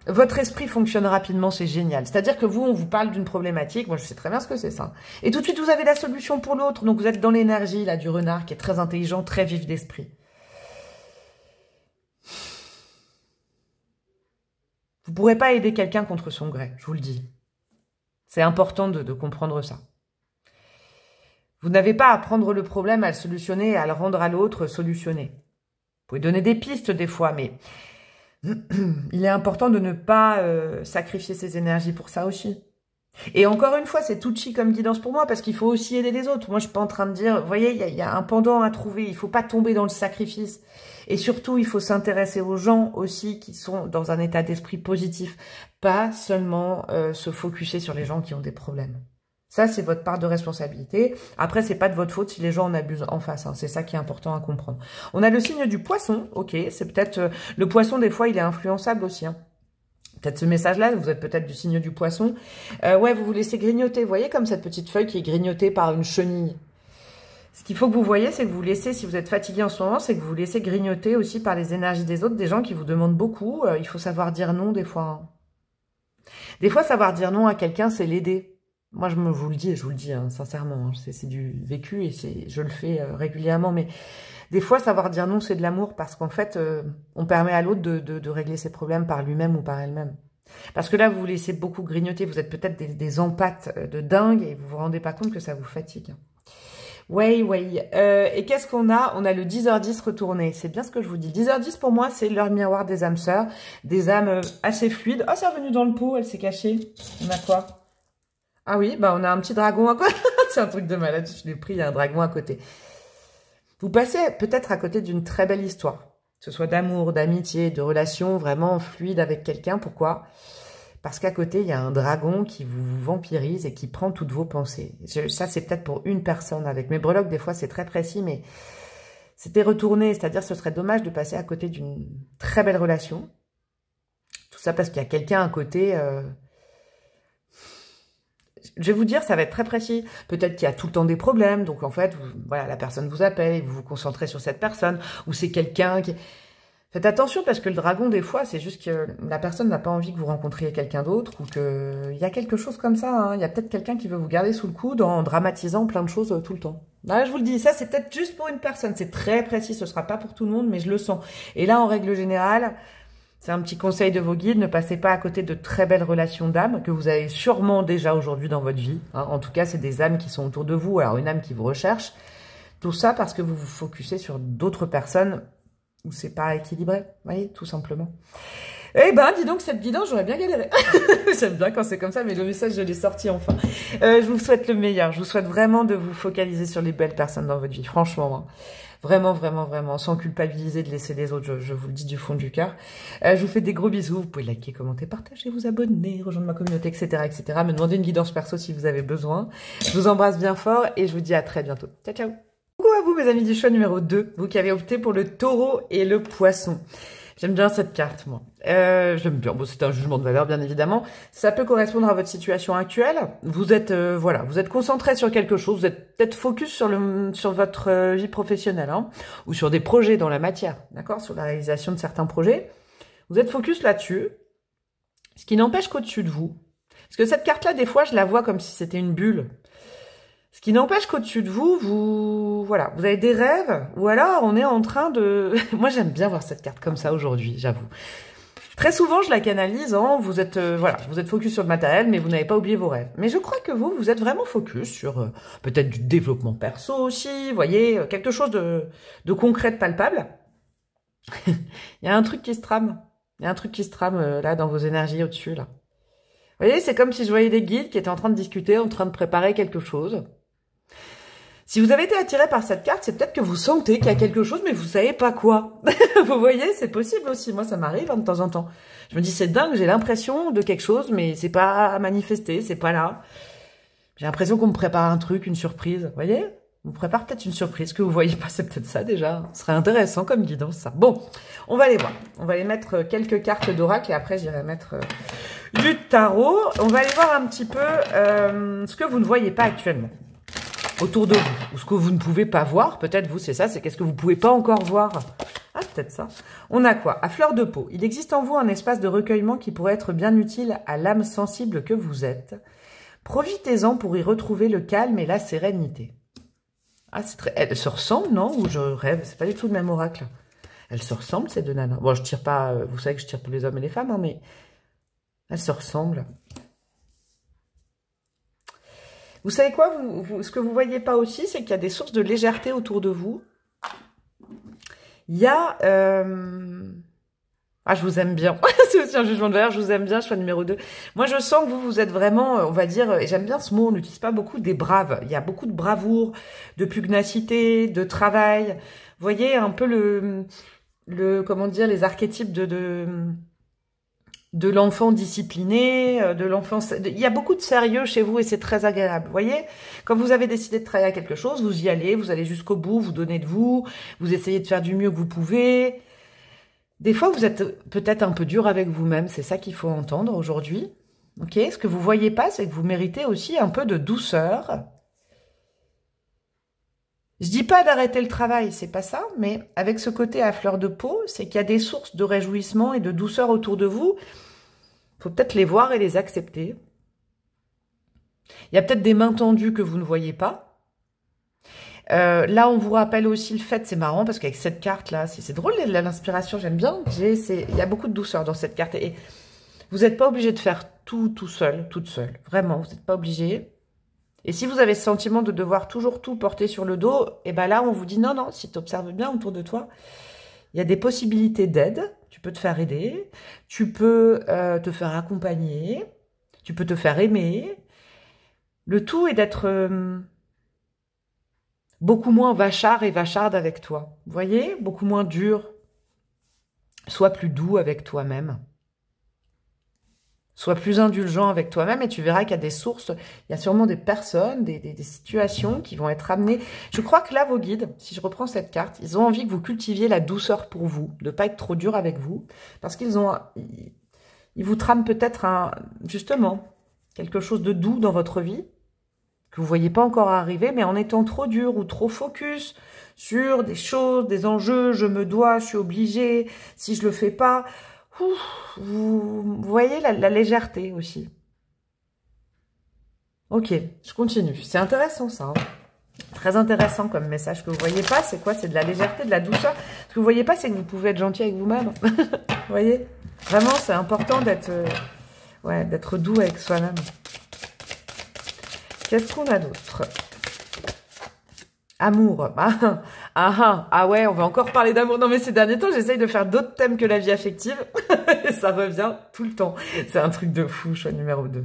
Votre esprit fonctionne rapidement, c'est génial. C'est-à-dire que vous, on vous parle d'une problématique, moi je sais très bien ce que c'est ça. Et tout de suite, vous avez la solution pour l'autre. Donc vous êtes dans l'énergie là du renard qui est très intelligent, très vif d'esprit. Vous ne pourrez pas aider quelqu'un contre son gré, je vous le dis. C'est important de comprendre ça. Vous n'avez pas à prendre le problème, à le solutionner, à le rendre à l'autre solutionné. Vous pouvez donner des pistes des fois, mais... il est important de ne pas sacrifier ses énergies pour ça aussi. Et encore une fois, c'est touchy comme guidance pour moi parce qu'il faut aussi aider les autres. Moi, je suis pas en train de dire, vous voyez, il y a un pendant à trouver. Il faut pas tomber dans le sacrifice. Et surtout, il faut s'intéresser aux gens aussi qui sont dans un état d'esprit positif. Pas seulement se focuser sur les gens qui ont des problèmes. Ça, c'est votre part de responsabilité. Après, c'est pas de votre faute si les gens en abusent en face. Hein. C'est ça qui est important à comprendre. On a le signe du poisson. Ok, c'est peut-être... le poisson, des fois, il est influençable aussi. Hein. Peut-être ce message-là, vous êtes peut-être du signe du poisson. Ouais, vous vous laissez grignoter. Vous voyez comme cette petite feuille qui est grignotée par une chenille. Ce qu'il faut que vous voyez, c'est que vous laissez, si vous êtes fatigué en ce moment, c'est que vous vous laissez grignoter aussi par les énergies des autres, des gens qui vous demandent beaucoup. Il faut savoir dire non, des fois. Hein. Des fois, savoir dire non à quelqu'un, c'est l'aider. Moi, je vous le dis, et je vous le dis hein, sincèrement, hein, c'est du vécu et je le fais régulièrement. Mais des fois, savoir dire non, c'est de l'amour parce qu'en fait, on permet à l'autre de régler ses problèmes par lui-même ou par elle-même. Parce que là, vous vous laissez beaucoup grignoter, vous êtes peut-être des empâtes de dingue et vous vous rendez pas compte que ça vous fatigue. Ouais. Et qu'est-ce qu'on a? On a le 10h10 retourné. C'est bien ce que je vous dis. 10h10 pour moi, c'est l'heure miroir des âmes sœurs, des âmes assez fluides. Oh, c'est revenu dans le pot, elle s'est cachée. On a quoi? Ah oui, bah on a un petit dragon à côté. C'est un truc de malade, je l'ai pris, il y a un dragon à côté. Vous passez peut-être à côté d'une très belle histoire, que ce soit d'amour, d'amitié, de relations vraiment fluides avec quelqu'un. Pourquoi? Parce qu'à côté, il y a un dragon qui vous vampirise et qui prend toutes vos pensées. Ça, c'est peut-être pour une personne. Avec mes breloques, des fois, c'est très précis, mais c'était retourné. C'est-à-dire, ce serait dommage de passer à côté d'une très belle relation. Tout ça parce qu'il y a quelqu'un à côté... Je vais vous dire, ça va être très précis. Peut-être qu'il y a tout le temps des problèmes. Donc, en fait, voilà, la personne vous appelle et vous vous concentrez sur cette personne. Ou c'est quelqu'un qui... Faites attention parce que le dragon, des fois, c'est juste que la personne n'a pas envie que vous rencontriez quelqu'un d'autre ou qu'il y a quelque chose comme ça. Hein. Il y a peut-être quelqu'un qui veut vous garder sous le coude en dramatisant plein de choses tout le temps. Là, je vous le dis, ça, c'est peut-être juste pour une personne. C'est très précis, ce sera pas pour tout le monde, mais je le sens. Et là, en règle générale, c'est un petit conseil de vos guides. Ne passez pas à côté de très belles relations d'âme que vous avez sûrement déjà aujourd'hui dans votre vie. Hein. En tout cas, c'est des âmes qui sont autour de vous. Alors, une âme qui vous recherche. Tout ça parce que vous vous focussez sur d'autres personnes où c'est pas équilibré, vous voyez, tout simplement. Eh ben, dis donc, cette guidance, j'aurais bien galéré. J'aime bien quand c'est comme ça, mais le message, je l'ai sorti enfin. Je vous souhaite le meilleur. Je vous souhaite vraiment de vous focaliser sur les belles personnes dans votre vie, franchement. Hein. Vraiment, sans culpabiliser de laisser les autres, je vous le dis du fond du cœur. Je vous fais des gros bisous. Vous pouvez liker, commenter, partager, vous abonner, rejoindre ma communauté, etc. Me demander une guidance perso si vous avez besoin. Je vous embrasse bien fort et je vous dis à très bientôt. Ciao, ciao. Coucou à vous, mes amis du choix numéro 2, vous qui avez opté pour le taureau et le poisson. J'aime bien cette carte, moi. J'aime bien. Bon, c'est un jugement de valeur, bien évidemment. Ça peut correspondre à votre situation actuelle. Vous êtes, voilà, vous êtes concentré sur quelque chose. Vous êtes peut-être focus sur votre vie professionnelle, hein, ou sur des projets dans la matière, d'accord, sur la réalisation de certains projets. Vous êtes focus là-dessus. Ce qui n'empêche qu'au-dessus de vous, parce que cette carte-là, des fois, je la vois comme si c'était une bulle. Ce qui n'empêche qu'au-dessus de vous, voilà, vous avez des rêves, ou alors on est en train de... Moi, j'aime bien voir cette carte comme ça aujourd'hui, j'avoue. Très souvent, je la canalise en, vous êtes, voilà, vous êtes focus sur le matériel, mais vous n'avez pas oublié vos rêves. Mais je crois que vous êtes vraiment focus sur peut-être du développement perso aussi, vous voyez, quelque chose de concret, de palpable. Il y a un truc qui se trame. Il y a un truc qui se trame là dans vos énergies au-dessus, là. Vous voyez, c'est comme si je voyais des guides qui étaient en train de discuter, en train de préparer quelque chose. Si vous avez été attiré par cette carte, c'est peut-être que vous sentez qu'il y a quelque chose, mais vous savez pas quoi. Vous voyez, c'est possible aussi. Moi, ça m'arrive hein, de temps en temps. Je me dis, c'est dingue, j'ai l'impression de quelque chose, mais c'est pas manifesté, c'est pas là. J'ai l'impression qu'on me prépare un truc, une surprise. Vous voyez, on me prépare peut-être une surprise que vous voyez pas, c'est peut-être ça déjà. Ce serait intéressant comme guidance, ça. Bon, on va aller voir. On va aller mettre quelques cartes d'oracle et après, j'irai mettre du tarot. On va aller voir un petit peu ce que vous ne voyez pas actuellement autour de vous, ou ce que vous ne pouvez pas voir, peut-être vous, c'est ça, c'est qu'est-ce que vous ne pouvez pas encore voir. Ah, peut-être ça. On a quoi? À fleur de peau, il existe en vous un espace de recueillement qui pourrait être bien utile à l'âme sensible que vous êtes. Profitez-en pour y retrouver le calme et la sérénité. Ah, c'est très... Elles se ressemblent, non? Ou je rêve? C'est pas du tout le même oracle. Elles se ressemblent, ces deux nanas. Bon, je tire pas... Vous savez que je tire pour les hommes et les femmes, hein, mais... Elles se ressemblent. Vous savez quoi, ce que vous ne voyez pas aussi, c'est qu'il y a des sources de légèreté autour de vous. Il y a... Ah, je vous aime bien. C'est aussi un jugement de valeur, je vous aime bien, choix numéro 2. Moi, je sens que vous êtes vraiment, on va dire, et j'aime bien ce mot, on n'utilise pas beaucoup, des braves. Il y a beaucoup de bravoure, de pugnacité, de travail. Vous voyez un peu comment dire, les archétypes de l'enfant discipliné, de l'enfant... Il y a beaucoup de sérieux chez vous et c'est très agréable. Vous voyez, quand vous avez décidé de travailler à quelque chose, vous y allez, vous allez jusqu'au bout, vous donnez de vous, vous essayez de faire du mieux que vous pouvez. Des fois, vous êtes peut-être un peu dur avec vous-même, c'est ça qu'il faut entendre aujourd'hui. Ok, ce que vous voyez pas, c'est que vous méritez aussi un peu de douceur. Je dis pas d'arrêter le travail, c'est pas ça, mais avec ce côté à fleur de peau, c'est qu'il y a des sources de réjouissement et de douceur autour de vous. Il faut peut-être les voir et les accepter. Il y a peut-être des mains tendues que vous ne voyez pas. Là, on vous rappelle aussi le fait, c'est marrant, parce qu'avec cette carte-là, c'est drôle, l'inspiration, j'aime bien. Il y a beaucoup de douceur dans cette carte. Et Vous n'êtes pas obligé de faire tout seul, toute seule. Vraiment, vous n'êtes pas obligé. Et si vous avez ce sentiment de devoir toujours tout porter sur le dos, et ben là, on vous dit non, si tu observes bien autour de toi, il y a des possibilités d'aide. Tu peux te faire aider, tu peux te faire accompagner, tu peux te faire aimer. Le tout est d'être beaucoup moins vachard et vacharde avec toi. Vous voyez? Beaucoup moins dur. Sois plus doux avec toi-même. Sois plus indulgent avec toi-même et tu verras qu'il y a des sources, il y a sûrement des personnes, des situations qui vont être amenées. Je crois que là, vos guides, si je reprends cette carte, ils ont envie que vous cultiviez la douceur pour vous, de ne pas être trop dur avec vous, parce qu'ils vous trament peut-être justement quelque chose de doux dans votre vie, que vous ne voyez pas encore arriver, mais en étant trop dur ou trop focus sur des choses, des enjeux, je me dois, je suis obligé, si je le fais pas... Vous voyez la légèreté aussi. Ok, je continue. C'est intéressant ça. Hein. Très intéressant comme message que vous voyez pas. C'est quoi? C'est de la légèreté, de la douceur. Ce que vous voyez pas, c'est que vous pouvez être gentil avec vous-même. Vous voyez? Vraiment, c'est important d'être doux avec soi-même. Qu'est-ce qu'on a d'autre? Amour. Ah ouais, on va encore parler d'amour. Non mais ces derniers temps, j'essaye de faire d'autres thèmes que la vie affective. Et ça revient tout le temps. C'est un truc de fou, choix numéro 2.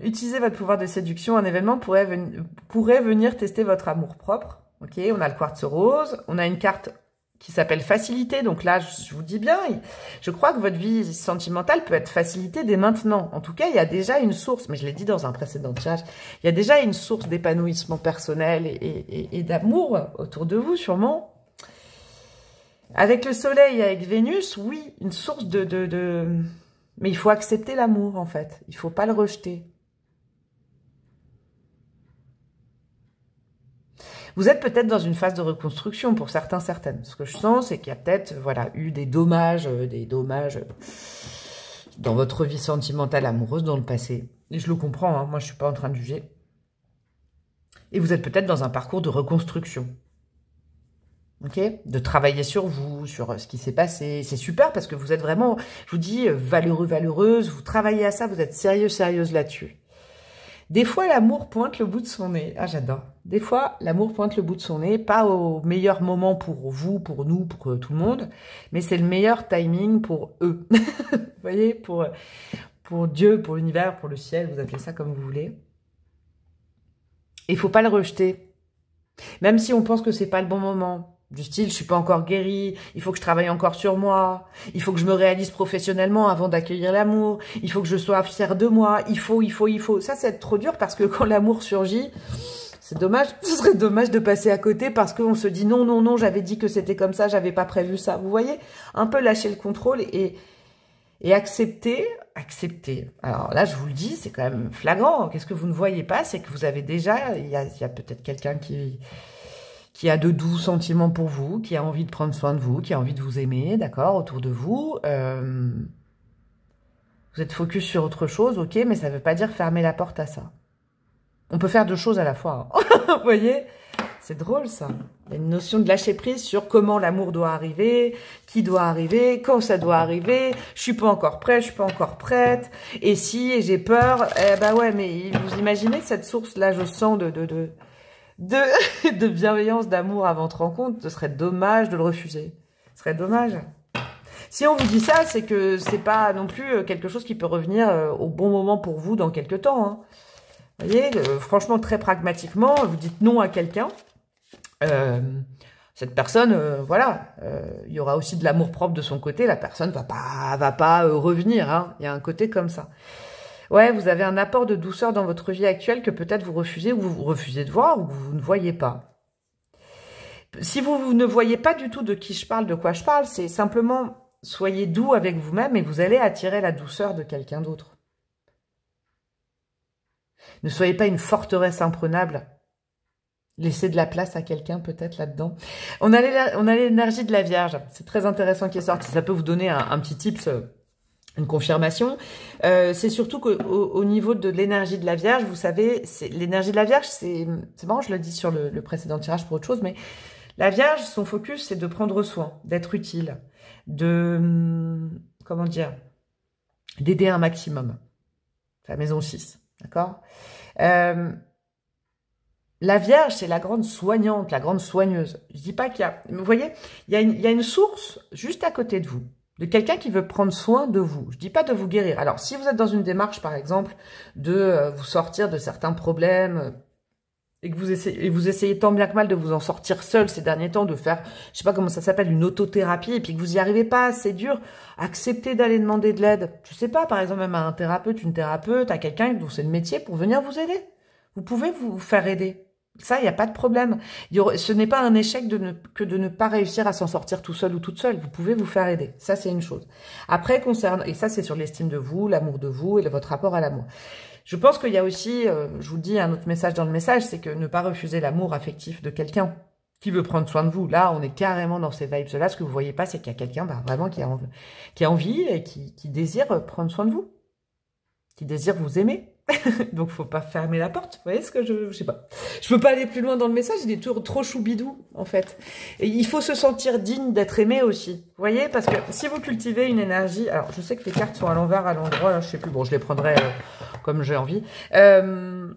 Utilisez votre pouvoir de séduction. Un événement pourrait venir tester votre amour propre. Ok, on a le quartz rose. On a une carte qui s'appelle facilité. Donc là, je vous dis bien, je crois que votre vie sentimentale peut être facilitée dès maintenant. En tout cas, il y a déjà une source, mais je l'ai dit dans un précédent tirage, il y a déjà une source d'épanouissement personnel et d'amour autour de vous, sûrement. Avec le soleil et avec Vénus, oui, une source Mais il faut accepter l'amour, en fait. Il ne faut pas le rejeter. Vous êtes peut-être dans une phase de reconstruction pour certains, certaines. Ce que je sens, c'est qu'il y a peut-être eu des dommages dans votre vie sentimentale amoureuse dans le passé. Et je le comprends, hein, moi je ne suis pas en train de juger. Et vous êtes peut-être dans un parcours de reconstruction. Ok, de travailler sur vous, sur ce qui s'est passé. C'est super parce que vous êtes vraiment, je vous dis, valeureux, valeureuse. Vous travaillez à ça, vous êtes sérieux, sérieuse là-dessus. Des fois, l'amour pointe le bout de son nez. Ah, j'adore. Des fois, l'amour pointe le bout de son nez, pas au meilleur moment pour vous, pour nous, pour tout le monde, mais c'est le meilleur timing pour eux. Vous voyez, pour Dieu, pour l'univers, pour le ciel, vous appelez ça comme vous voulez. Et il faut pas le rejeter. Même si on pense que c'est pas le bon moment. Du style, je suis pas encore guérie, il faut que je travaille encore sur moi, il faut que je me réalise professionnellement avant d'accueillir l'amour, il faut que je sois fière de moi, il faut. Ça, c'est trop dur parce que quand l'amour surgit, c'est dommage, ce serait dommage de passer à côté parce qu'on se dit non, j'avais dit que c'était comme ça, j'avais pas prévu ça. Vous voyez, un peu lâcher le contrôle et accepter. Alors là, je vous le dis, c'est quand même flagrant. Qu'est-ce que vous ne voyez pas? C'est que vous avez déjà, il y a peut-être quelqu'un qui a de doux sentiments pour vous, qui a envie de prendre soin de vous, qui a envie de vous aimer, d'accord, autour de vous. Vous êtes focus sur autre chose, ok, mais ça ne veut pas dire fermer la porte à ça. On peut faire deux choses à la fois. Hein. Vous voyez? C'est drôle, ça. Il y a une notion de lâcher prise sur comment l'amour doit arriver, qui doit arriver, quand ça doit arriver. Je suis pas encore prêt, je suis pas encore prête. Et si, et j'ai peur. Ben ouais, mais vous imaginez cette source-là, je sens de bienveillance, d'amour avant votre rencontre, ce serait dommage de le refuser. Ce serait dommage. Si on vous dit ça, c'est que c'est pas non plus quelque chose qui peut revenir au bon moment pour vous dans quelques temps. Hein. Vous voyez, franchement, très pragmatiquement, vous dites non à quelqu'un. Cette personne, voilà, il y aura aussi de l'amour propre de son côté. La personne va pas revenir. Hein. Il y a un côté comme ça. Ouais, vous avez un apport de douceur dans votre vie actuelle que peut-être vous refusez ou vous refusez de voir ou que vous ne voyez pas. Si vous ne voyez pas du tout de qui je parle, de quoi je parle, c'est simplement soyez doux avec vous-même et vous allez attirer la douceur de quelqu'un d'autre. Ne soyez pas une forteresse imprenable. Laissez de la place à quelqu'un peut-être là-dedans. On a l'énergie de la Vierge. C'est très intéressant qui est sorti. Ça peut vous donner un petit tips, une confirmation. C'est surtout qu'au niveau de l'énergie de la Vierge, vous savez, l'énergie de la Vierge, c'est marrant, je le dis sur le précédent tirage pour autre chose, mais la Vierge, son focus, c'est de prendre soin, d'être utile, comment dire, d'aider un maximum. C'est la maison 6, d'accord? La Vierge, c'est la grande soignante, la grande soigneuse. Je dis pas qu'il y a... Vous voyez, il y a une source juste à côté de vous, de quelqu'un qui veut prendre soin de vous. Je dis pas de vous guérir. Alors, si vous êtes dans une démarche, par exemple, de vous sortir de certains problèmes et que vous essayez tant bien que mal de vous en sortir seul ces derniers temps, de faire, je sais pas comment ça s'appelle, une autothérapie, et puis que vous y arrivez pas, c'est dur, acceptez d'aller demander de l'aide. Je sais pas, par exemple, même à un thérapeute, une thérapeute, à quelqu'un dont c'est le métier pour venir vous aider. Vous pouvez vous faire aider. Ça, il n'y a pas de problème. Ce n'est pas un échec que de ne pas réussir à s'en sortir tout seul ou toute seule. Vous pouvez vous faire aider. Ça, c'est une chose. Après, et ça, c'est sur l'estime de vous, l'amour de vous et votre rapport à l'amour. Je pense qu'il y a aussi, je vous dis un autre message dans le message, c'est que ne pas refuser l'amour affectif de quelqu'un qui veut prendre soin de vous. Là, on est carrément dans ces vibes-là. Ce que vous voyez pas, c'est qu'il y a quelqu'un vraiment qui a envie et qui désire prendre soin de vous, qui désire vous aimer. Donc, faut pas fermer la porte. Vous voyez ce que je sais pas. Je peux pas aller plus loin dans le message. Il est trop choubidou, en fait. Et il faut se sentir digne d'être aimé aussi. Vous voyez, parce que si vous cultivez une énergie, alors je sais que les cartes sont à l'envers, à l'endroit, là, je sais plus. Bon, je les prendrai comme j'ai envie.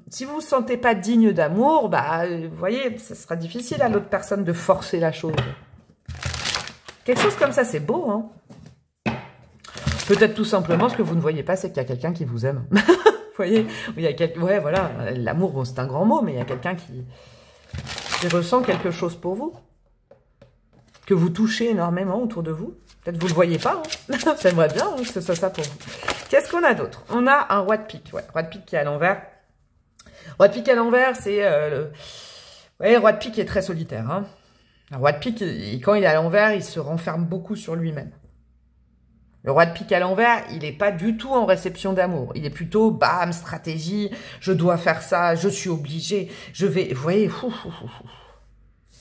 Si vous vous sentez pas digne d'amour, bah, vous voyez, ça sera difficile à l'autre personne de forcer la chose. Quelque chose comme ça, c'est beau, hein. Peut-être tout simplement ce que vous ne voyez pas, c'est qu'il y a quelqu'un qui vous aime. Vous voyez, ouais, voilà, l'amour, bon, c'est un grand mot, mais il y a quelqu'un qui ressent quelque chose pour vous, que vous touchez énormément autour de vous. Peut-être vous le voyez pas, hein. J'aimerais bien que ce soit ça pour vous. Qu'est-ce qu'on a d'autre? On a un roi de pique, ouais, roi de pique qui est à l'envers. Roi de pique à l'envers, c'est le roi de pique est très solitaire, hein. Un roi de pique, quand il est à l'envers, il se renferme beaucoup sur lui-même. Le roi de pique à l'envers, il n'est pas du tout en réception d'amour. Il est plutôt, bam, stratégie, je dois faire ça, je suis obligé, je vais... Vous voyez,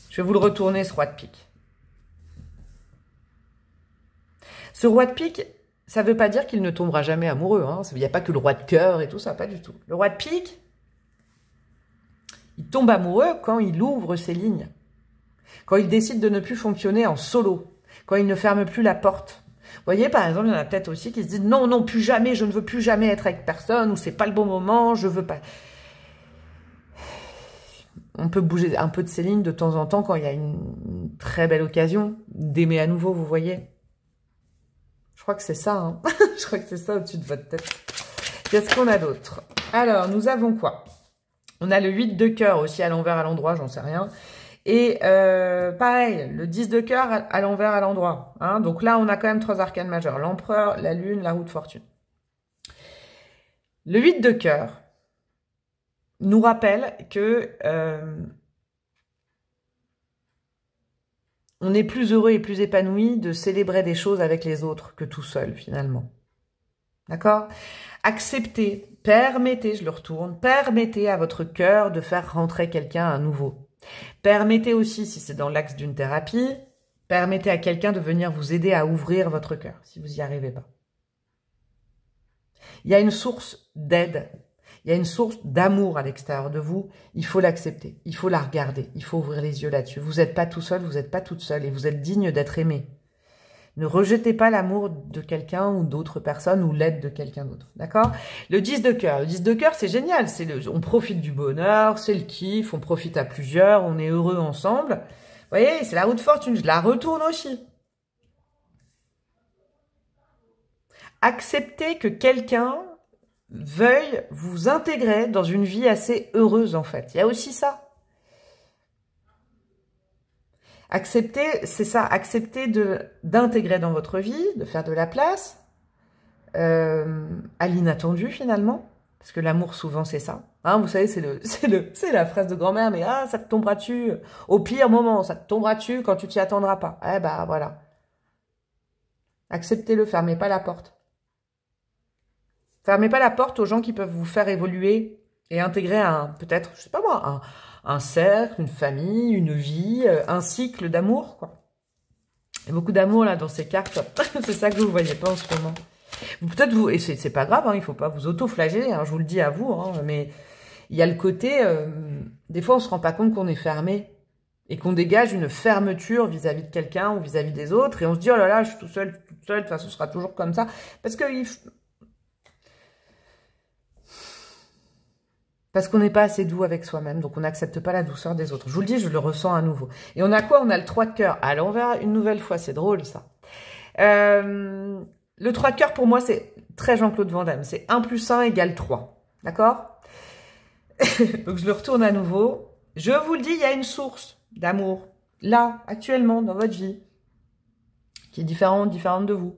je vais vous le retourner, ce roi de pique. Ce roi de pique, ça ne veut pas dire qu'il ne tombera jamais amoureux, hein. Il n'y a pas que le roi de cœur et tout ça, pas du tout. Le roi de pique, il tombe amoureux quand il ouvre ses lignes. Quand il décide de ne plus fonctionner en solo. Quand il ne ferme plus la porte. Vous voyez, par exemple, il y en a peut-être aussi qui se disent « Non, non, plus jamais, je ne veux plus jamais être avec personne » ou « C'est pas le bon moment, je veux pas... » On peut bouger un peu de ses lignes de temps en temps quand il y a une très belle occasion d'aimer à nouveau, vous voyez. Je crois que c'est ça, hein. Je crois que c'est ça au-dessus de votre tête. Qu'est-ce qu'on a d'autre? Alors, nous avons quoi? On a le 8 de cœur aussi à l'envers, à l'endroit, j'en sais rien. Et pareil, le 10 de cœur à l'envers, à l'endroit. Hein. Donc là, on a quand même 3 arcanes majeures. L'empereur, la lune, la roue de fortune. Le 8 de cœur nous rappelle que on est plus heureux et plus épanoui de célébrer des choses avec les autres que tout seul, finalement. D'accord? Acceptez, permettez, je le retourne, permettez à votre cœur de faire rentrer quelqu'un à nouveau. Permettez aussi, si c'est dans l'axe d'une thérapie, permettez à quelqu'un de venir vous aider à ouvrir votre cœur, si vous n'y arrivez pas. Il y a une source d'aide, il y a une source d'amour à l'extérieur de vous, il faut l'accepter, il faut la regarder, il faut ouvrir les yeux là-dessus. Vous n'êtes pas tout seul, vous n'êtes pas toute seule et vous êtes digne d'être aimé. Ne rejetez pas l'amour de quelqu'un ou d'autres personnes ou l'aide de quelqu'un d'autre, d'accord? Le 10 de cœur. Le 10 de cœur, c'est génial. On profite du bonheur, c'est le kiff, on profite à plusieurs, on est heureux ensemble. Vous voyez, c'est la roue de fortune. Je la retourne aussi. Acceptez que quelqu'un veuille vous intégrer dans une vie assez heureuse, en fait. Il y a aussi ça. Accepter, c'est ça, accepter d'intégrer dans votre vie, de faire de la place à l'inattendu finalement, parce que l'amour souvent c'est ça. Hein, vous savez, c'est la phrase de grand-mère, mais ah, ça te tombera dessus au pire moment, ça te tombera dessus quand tu t'y attendras pas. Eh ben voilà. Acceptez-le, fermez pas la porte. Fermez pas la porte aux gens qui peuvent vous faire évoluer et intégrer peut-être, je sais pas moi, un cercle, une famille, une vie, un cycle d'amour, quoi. Il y a beaucoup d'amour, là, dans ces cartes. C'est ça que vous ne voyez pas en ce moment. Peut-être vous, et c'est pas grave, hein, il ne faut pas vous auto-flageller, hein, je vous le dis à vous, hein, mais il y a le côté, des fois, on ne se rend pas compte qu'on est fermé et qu'on dégage une fermeture vis-à-vis de quelqu'un ou vis-à-vis des autres, et on se dit, oh là là, je suis tout seul, toute seule, de toute façon, ce sera toujours comme ça. Parce que Parce qu'on n'est pas assez doux avec soi-même, donc on n'accepte pas la douceur des autres. Je vous le dis, je le ressens à nouveau. Et on a quoi? On a le 3 de cœur. À l'envers, une nouvelle fois, c'est drôle ça. Le 3 de cœur, pour moi, c'est très Jean-Claude Van Damme. C'est 1 plus 1 égale 3. D'accord? Donc je le retourne à nouveau. Je vous le dis, il y a une source d'amour, là, actuellement, dans votre vie, qui est différente de vous.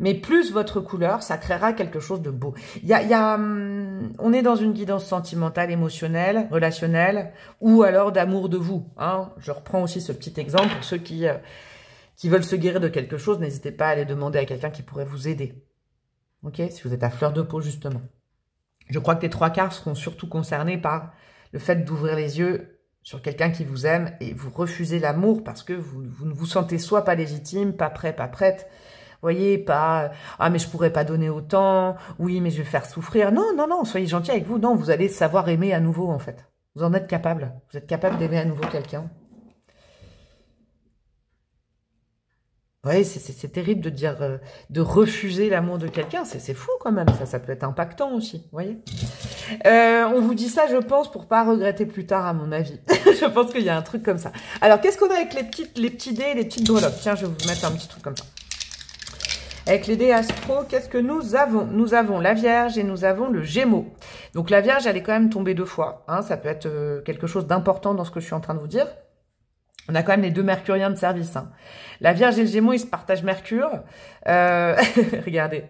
Mais plus votre couleur, ça créera quelque chose de beau. On est dans une guidance sentimentale, émotionnelle, relationnelle, ou alors d'amour de vous. Hein. Je reprends aussi ce petit exemple pour ceux qui veulent se guérir de quelque chose. N'hésitez pas à aller demander à quelqu'un qui pourrait vous aider. Ok? Si vous êtes à fleur de peau, justement. Je crois que les 3/4 seront surtout concernés par le fait d'ouvrir les yeux sur quelqu'un qui vous aime et vous refusez l'amour parce que vous ne vous sentez soit pas légitime, pas prêt, pas prête. Voyez, pas « Ah, mais je pourrais pas donner autant. Oui, mais je vais faire souffrir. » Non, non, non, soyez gentil avec vous. Non, vous allez savoir aimer à nouveau, en fait. Vous en êtes capable. Vous êtes capable d'aimer à nouveau quelqu'un. Vous voyez, c'est terrible de dire, de refuser l'amour de quelqu'un. C'est fou quand même. Ça peut être impactant aussi. Vous voyez. On vous dit ça, je pense, pour pas regretter plus tard, à mon avis. Je pense qu'il y a un truc comme ça. Alors, qu'est-ce qu'on a avec les petits dés et les petites breloques? Tiens, je vais vous mettre un petit truc comme ça. Avec les dés astro, qu'est-ce que nous avons? Nous avons la Vierge et nous avons le Gémeaux. Donc la Vierge, elle est quand même tombée 2 fois. Hein, ça peut être quelque chose d'important dans ce que je suis en train de vous dire. On a quand même les 2 mercuriens de service. Hein. La Vierge et le Gémeaux, ils se partagent Mercure. Regardez,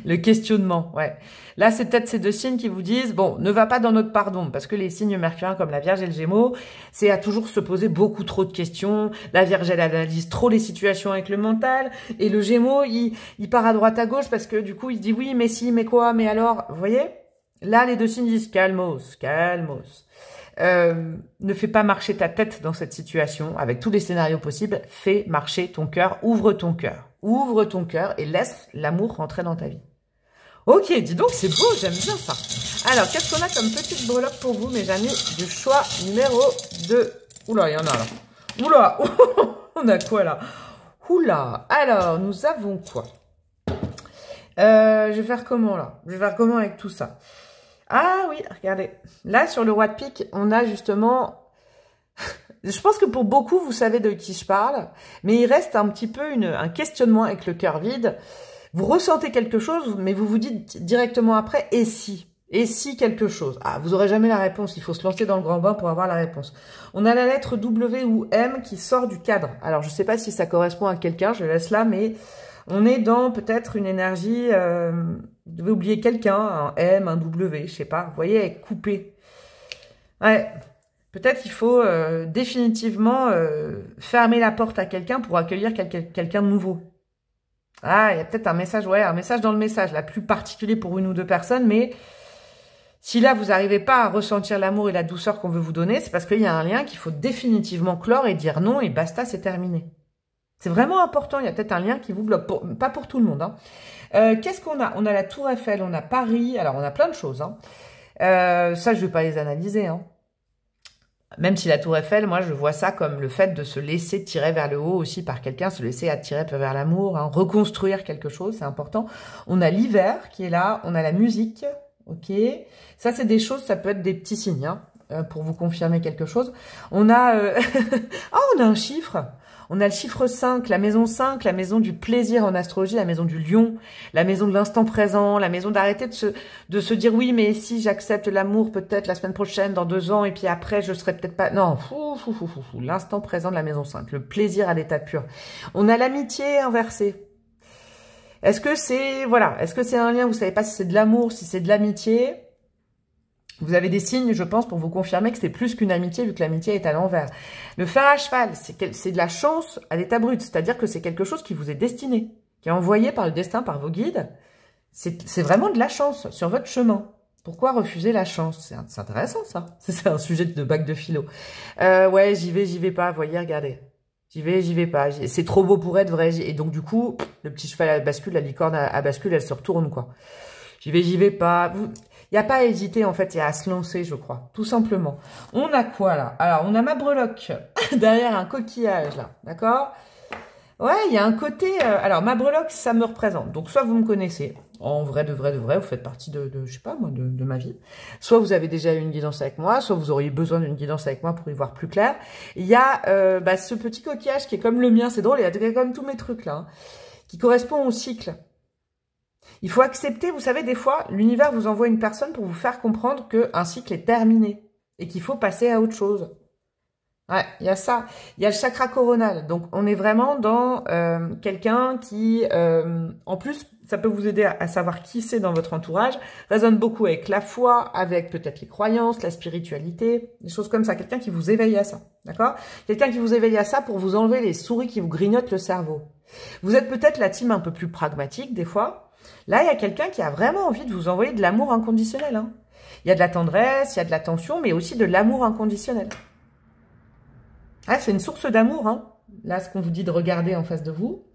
le questionnement, ouais. Là, c'est peut-être ces 2 signes qui vous disent, bon, ne va pas dans notre pardon, parce que les signes mercuriens comme la Vierge et le Gémeaux, c'est à toujours se poser beaucoup trop de questions. La Vierge, elle analyse trop les situations avec le mental, et le Gémeaux, il part à droite à gauche parce que du coup, il se dit oui, mais si, mais quoi, mais alors, vous voyez? Là, les 2 signes disent calmos, calmos. Ne fais pas marcher ta tête dans cette situation, avec tous les scénarios possibles. Fais marcher ton cœur, ouvre ton cœur. Ouvre ton cœur et laisse l'amour rentrer dans ta vie. Ok, dis donc, c'est beau, j'aime bien ça. Alors, qu'est-ce qu'on a comme petite breloque pour vous, mes amis, du choix numéro 2? Oula, il y en a là. Oula, on a quoi là? Oula, alors, nous avons quoi? Je vais faire comment là? Je vais faire comment avec tout ça? Ah oui, regardez. Là, sur le roi de pique, on a justement... Je pense que pour beaucoup, vous savez de qui je parle, mais il reste un petit peu un questionnement avec le cœur vide. Vous ressentez quelque chose, mais vous vous dites directement après, et si? Et si quelque chose? Ah, vous aurez jamais la réponse, il faut se lancer dans le grand bain pour avoir la réponse. On a la lettre W ou M qui sort du cadre. Alors, je sais pas si ça correspond à quelqu'un, je laisse là, mais on est dans peut-être une énergie... vous devez oublier quelqu'un, un M, un W, je sais pas. Vous voyez, avec coupé. Ouais. Peut-être qu'il faut définitivement fermer la porte à quelqu'un pour accueillir quelqu'un de nouveau. Ah, il y a peut-être un message, ouais, un message dans le message, là, plus particulier pour 1 ou 2 personnes, mais si là, vous n'arrivez pas à ressentir l'amour et la douceur qu'on veut vous donner, c'est parce qu'il y a un lien qu'il faut définitivement clore et dire non, et basta, c'est terminé. C'est vraiment important, il y a peut-être un lien qui vous bloque, pas pour tout le monde. Hein. Qu'est-ce qu'on a? On a la Tour Eiffel, on a Paris, alors on a plein de choses. Hein. Ça, je ne vais pas les analyser, hein. Même si la Tour Eiffel, moi, je vois ça comme le fait de se laisser tirer vers le haut aussi par quelqu'un, se laisser attirer vers l'amour, hein, reconstruire quelque chose, c'est important. On a l'hiver qui est là, on a la musique, ok. Ça, c'est des choses, ça peut être des petits signes, hein, pour vous confirmer quelque chose. On a, oh, on a un chiffre. On a le chiffre 5, la maison du plaisir en astrologie, la maison du lion, la maison de l'instant présent, la maison d'arrêter de se dire oui, mais si j'accepte l'amour peut-être la semaine prochaine, dans 2 ans, et puis après, je serai peut-être pas... Non, l'instant présent de la maison 5, le plaisir à l'état pur. On a l'amitié inversée. Est-ce que c'est... Voilà, est-ce que c'est un lien? Vous savez pas si c'est de l'amour, si c'est de l'amitié. Vous avez des signes, je pense, pour vous confirmer que c'est plus qu'une amitié, vu que l'amitié est à l'envers. Le fer à cheval, c'est de la chance à l'état brut. C'est-à-dire que c'est quelque chose qui vous est destiné, qui est envoyé par le destin, par vos guides. C'est vraiment de la chance sur votre chemin. Pourquoi refuser la chance? C'est intéressant, ça. C'est un sujet de bac de philo. Ouais, j'y vais pas. Voyez, regardez. J'y vais pas. C'est trop beau pour être vrai. Et donc, du coup, le petit cheval à bascule, la licorne à bascule, elle se retourne, quoi. J'y vais pas. Il n'y a pas à hésiter, en fait, il y a à se lancer, je crois. Tout simplement. On a quoi, là? Alors, on a ma breloque derrière un coquillage, là. D'accord? Ouais, il y a un côté... alors, ma breloque, ça me représente. Donc, soit vous me connaissez, En vrai, de vrai, vous faites partie je sais pas moi, de ma vie. Soit vous avez déjà eu une guidance avec moi, soit vous auriez besoin d'une guidance avec moi pour y voir plus clair. Il y a ce petit coquillage qui est comme le mien, c'est drôle, il y a comme tous mes trucs là, hein, qui correspond au cycle. Il faut accepter, vous savez, des fois, l'univers vous envoie une personne pour vous faire comprendre qu'un cycle est terminé et qu'il faut passer à autre chose. Ouais, il y a ça. Il y a le chakra coronal. Donc, on est vraiment dans quelqu'un qui, en plus, ça peut vous aider à savoir qui c'est dans votre entourage, résonne beaucoup avec la foi, avec peut-être les croyances, la spiritualité, des choses comme ça. Quelqu'un qui vous éveille à ça, d'accord? Quelqu'un qui vous éveille à ça pour vous enlever les souris qui vous grignotent le cerveau. Vous êtes peut-être la team un peu plus pragmatique, des fois. Là, il y a quelqu'un qui a vraiment envie de vous envoyer de l'amour inconditionnel. Hein. Il y a de la tendresse, il y a de l'attention, mais aussi de l'amour inconditionnel. Ah, c'est une source d'amour. Hein. Là, ce qu'on vous dit de regarder en face de vous.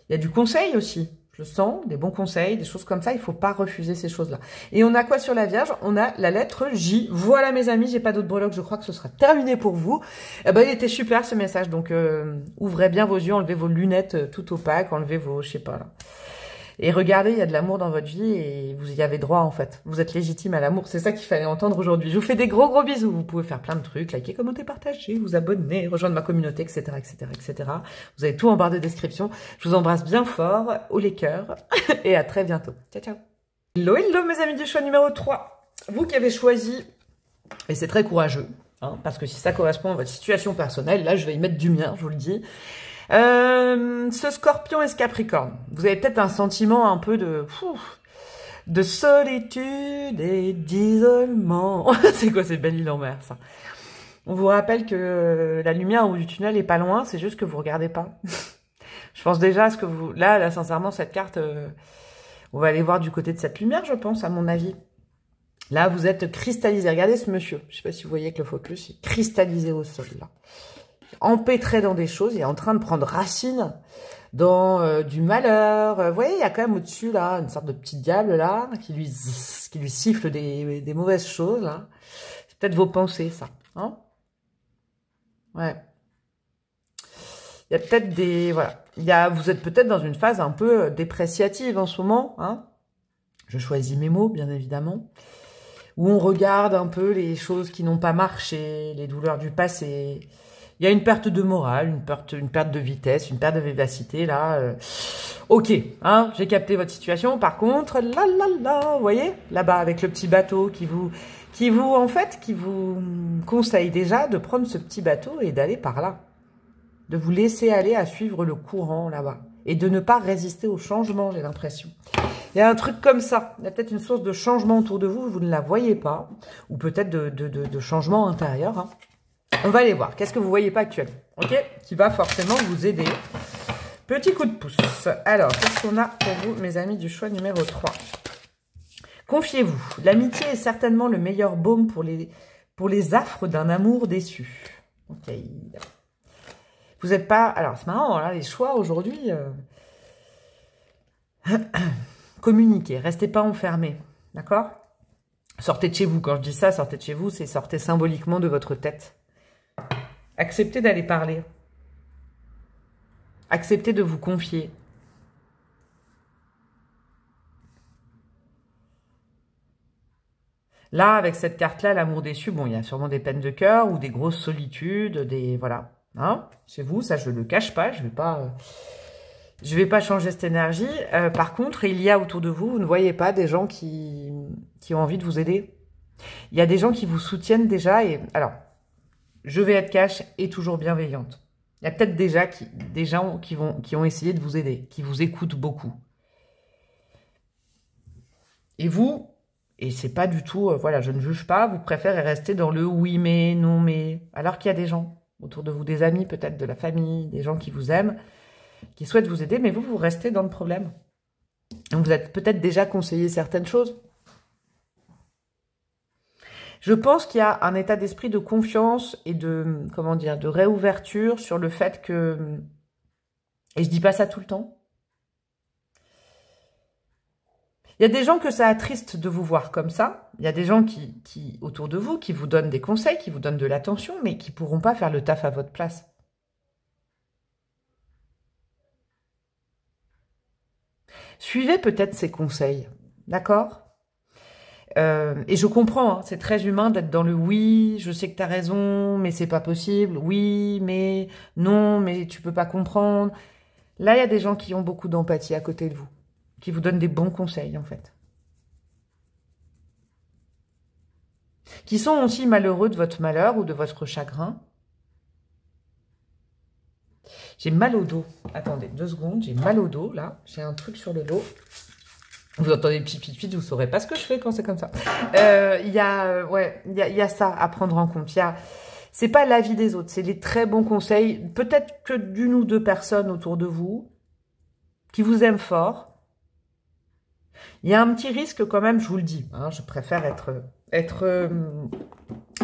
Il y a du conseil aussi. Je sens, des bons conseils, des choses comme ça. Il ne faut pas refuser ces choses-là. Et on a quoi sur la Vierge? On a la lettre J. Voilà, mes amis, j'ai pas d'autres breloques. Je crois que ce sera terminé pour vous. Eh ben, il était super, ce message. Donc, ouvrez bien vos yeux, enlevez vos lunettes tout opaques, enlevez vos, je sais pas, là. Et regardez, il y a de l'amour dans votre vie et vous y avez droit en fait. Vous êtes légitime à l'amour. C'est ça qu'il fallait entendre aujourd'hui. Je vous fais des gros bisous. Vous pouvez faire plein de trucs, liker, commenter, partager, vous abonner, rejoindre ma communauté, etc., etc., etc. Vous avez tout en barre de description. Je vous embrasse bien fort, au les cœurs et à très bientôt. Ciao, ciao. Hello, hello mes amis du choix numéro 3. Vous qui avez choisi, et c'est très courageux, hein, parce que si ça correspond à votre situation personnelle, là je vais y mettre du mien, je vous le dis. Ce Scorpion et ce Capricorne, vous avez peut-être un sentiment un peu de solitude et d'isolement. C'est quoi, c'est belle île en mer, ça. On vous rappelle que la lumière au bout du tunnel est pas loin, c'est juste que vous regardez pas. Je pense déjà à ce que vous... Là, sincèrement, cette carte, on va aller voir du côté de cette lumière, je pense, à mon avis. Là, vous êtes cristallisé. Regardez ce monsieur. Je sais pas si vous voyez avec le focus, il est cristallisé au sol, là. Empêtré dans des choses, il est en train de prendre racine dans du malheur. Vous voyez, il y a quand même au-dessus, là, une sorte de petit diable, là, qui lui siffle des mauvaises choses, là. C'est peut-être vos pensées, ça. Hein? Ouais. Il y a peut-être des... Voilà. Vous êtes peut-être dans une phase un peu dépréciative en ce moment, hein. Je choisis mes mots, bien évidemment. Où on regarde un peu les choses qui n'ont pas marché, les douleurs du passé... Il y a une perte de morale, une perte de vitesse, une perte de vivacité, là. Ok, hein, j'ai capté votre situation. Par contre, vous voyez, là-bas, avec le petit bateau qui vous conseille déjà de prendre ce petit bateau et d'aller par là. De vous laisser aller à suivre le courant, là-bas. Et de ne pas résister au changement, j'ai l'impression. Il y a un truc comme ça. Il y a peut-être une source de changement autour de vous, vous ne la voyez pas. Ou peut-être de changement intérieur, hein. On va aller voir. Qu'est-ce que vous ne voyez pas actuellement? Ok? Qui va forcément vous aider. Petit coup de pouce. Alors, qu'est-ce qu'on a pour vous, mes amis du choix numéro 3? Confiez-vous. L'amitié est certainement le meilleur baume pour les affres d'un amour déçu. Ok. Vous n'êtes pas... Alors, c'est marrant, là, les choix aujourd'hui. Communiquez. Restez pas enfermés. D'accord? Sortez de chez vous. Quand je dis ça, sortez de chez vous, c'est sortez symboliquement de votre tête. Acceptez d'aller parler. Acceptez de vous confier. Là, avec cette carte-là, l'amour déçu, bon, il y a sûrement des peines de cœur ou des grosses solitudes, des... Voilà. Hein, chez vous, ça, je ne le cache pas. Je vais pas changer cette énergie. Par contre, il y a autour de vous, vous ne voyez pas des gens qui ont envie de vous aider. Il y a des gens qui vous soutiennent déjà. Et alors, je vais être cash et toujours bienveillante. Il y a peut-être déjà des gens qui ont essayé de vous aider, qui vous écoutent beaucoup. Et vous, et c'est pas du tout, voilà, je ne juge pas, vous préférez rester dans le oui mais, non mais, alors qu'il y a des gens autour de vous, des amis peut-être, de la famille, des gens qui vous aiment, qui souhaitent vous aider, mais vous restez dans le problème. Donc vous êtes peut-être déjà conseillé certaines choses. Je pense qu'il y a un état d'esprit de confiance et de, comment dire, de réouverture sur le fait que, et je dis pas ça tout le temps, il y a des gens que ça attriste de vous voir comme ça, il y a des gens qui autour de vous, qui vous donnent des conseils, qui vous donnent de l'attention, mais qui pourront pas faire le taf à votre place. Suivez peut-être ces conseils, d'accord? Et je comprends, hein, c'est très humain d'être dans le oui, je sais que tu as raison, mais c'est pas possible, oui, mais non, mais tu peux pas comprendre. Là, il y a des gens qui ont beaucoup d'empathie à côté de vous, qui vous donnent des bons conseils, en fait. Qui sont aussi malheureux de votre malheur ou de votre chagrin. J'ai mal au dos. Attendez, 2 secondes, j'ai mal au dos, là. J'ai un truc sur le dos. Vous entendez pip, vous saurez pas ce que je fais quand c'est comme ça. Il y a ça à prendre en compte. C'est pas l'avis des autres, c'est les très bons conseils. Peut-être que d'1 ou 2 personnes autour de vous qui vous aiment fort. Il y a un petit risque quand même, je vous le dis. Hein, je préfère être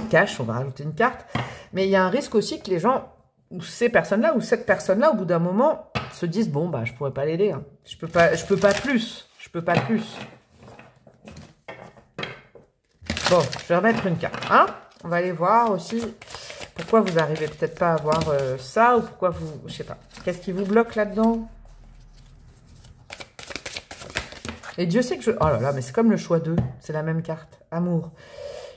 cash, on va rajouter une carte. Mais il y a un risque aussi que les gens, ou ces personnes-là, ou cette personne-là, au bout d'un moment, se disent, bon, bah, je pourrais pas l'aider. Hein. Je peux pas plus. Je peux pas plus. Bon, je vais remettre une carte. Hein, on va aller voir aussi pourquoi vous arrivez peut-être pas à avoir ça, ou pourquoi vous... Je sais pas. Qu'est-ce qui vous bloque là-dedans? Et Dieu sait que je... Oh là là, mais c'est comme le choix 2. C'est la même carte. Amour.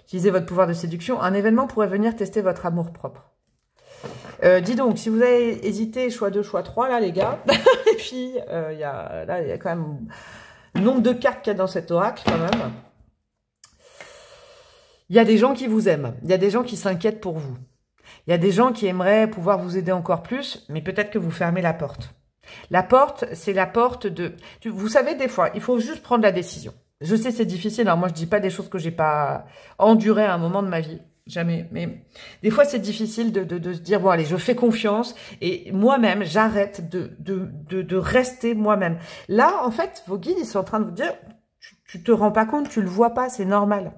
Utilisez votre pouvoir de séduction. Un événement pourrait venir tester votre amour propre. Dis donc, si vous avez hésité, choix 2, choix 3, là, les gars. Et puis, il y a quand même le nombre de cartes qu'il y a dans cet oracle, quand même. Il y a des gens qui vous aiment. Il y a des gens qui s'inquiètent pour vous. Il y a des gens qui aimeraient pouvoir vous aider encore plus, mais peut-être que vous fermez la porte. La porte, c'est la porte de... Vous savez, des fois, il faut juste prendre la décision. Je sais, c'est difficile. Alors moi, je dis pas des choses que j'ai pas endurées à un moment de ma vie. Jamais. Mais des fois, c'est difficile de se dire, bon, allez, je fais confiance. Et moi-même, j'arrête de rester moi-même. Là, en fait, vos guides, ils sont en train de vous dire, tu te rends pas compte, tu le vois pas, c'est normal.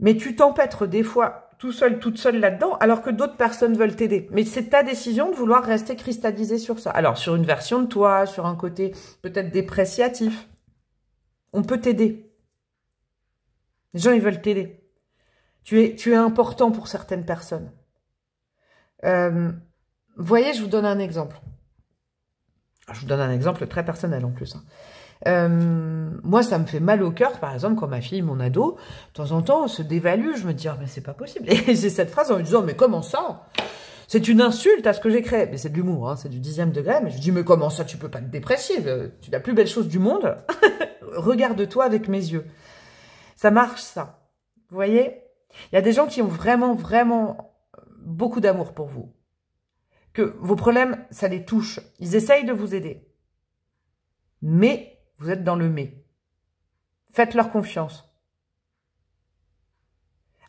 Mais tu t'empêtres des fois tout seul, toute seule là-dedans, alors que d'autres personnes veulent t'aider. Mais c'est ta décision de vouloir rester cristallisé sur ça. Alors, sur une version de toi, sur un côté peut-être dépréciatif, on peut t'aider. Les gens, ils veulent t'aider. Tu es important pour certaines personnes. Vous voyez, je vous donne un exemple. Je vous donne un exemple très personnel en plus. Moi, ça me fait mal au cœur, par exemple, quand ma fille, mon ado, de temps en temps, se dévalue. Je me dis, oh, mais c'est pas possible. Et j'ai cette phrase en me disant, mais comment ça? C'est une insulte à ce que j'ai créé. Mais c'est de l'humour, hein, c'est du 10e degré. Mais je dis, mais comment ça, tu peux pas te déprécier? Tu es la plus belle chose du monde. Regarde-toi avec mes yeux. Ça marche, ça. Vous voyez? Il y a des gens qui ont vraiment, vraiment beaucoup d'amour pour vous. Que vos problèmes, ça les touche. Ils essayent de vous aider. Mais vous êtes dans le mais. Faites-leur confiance.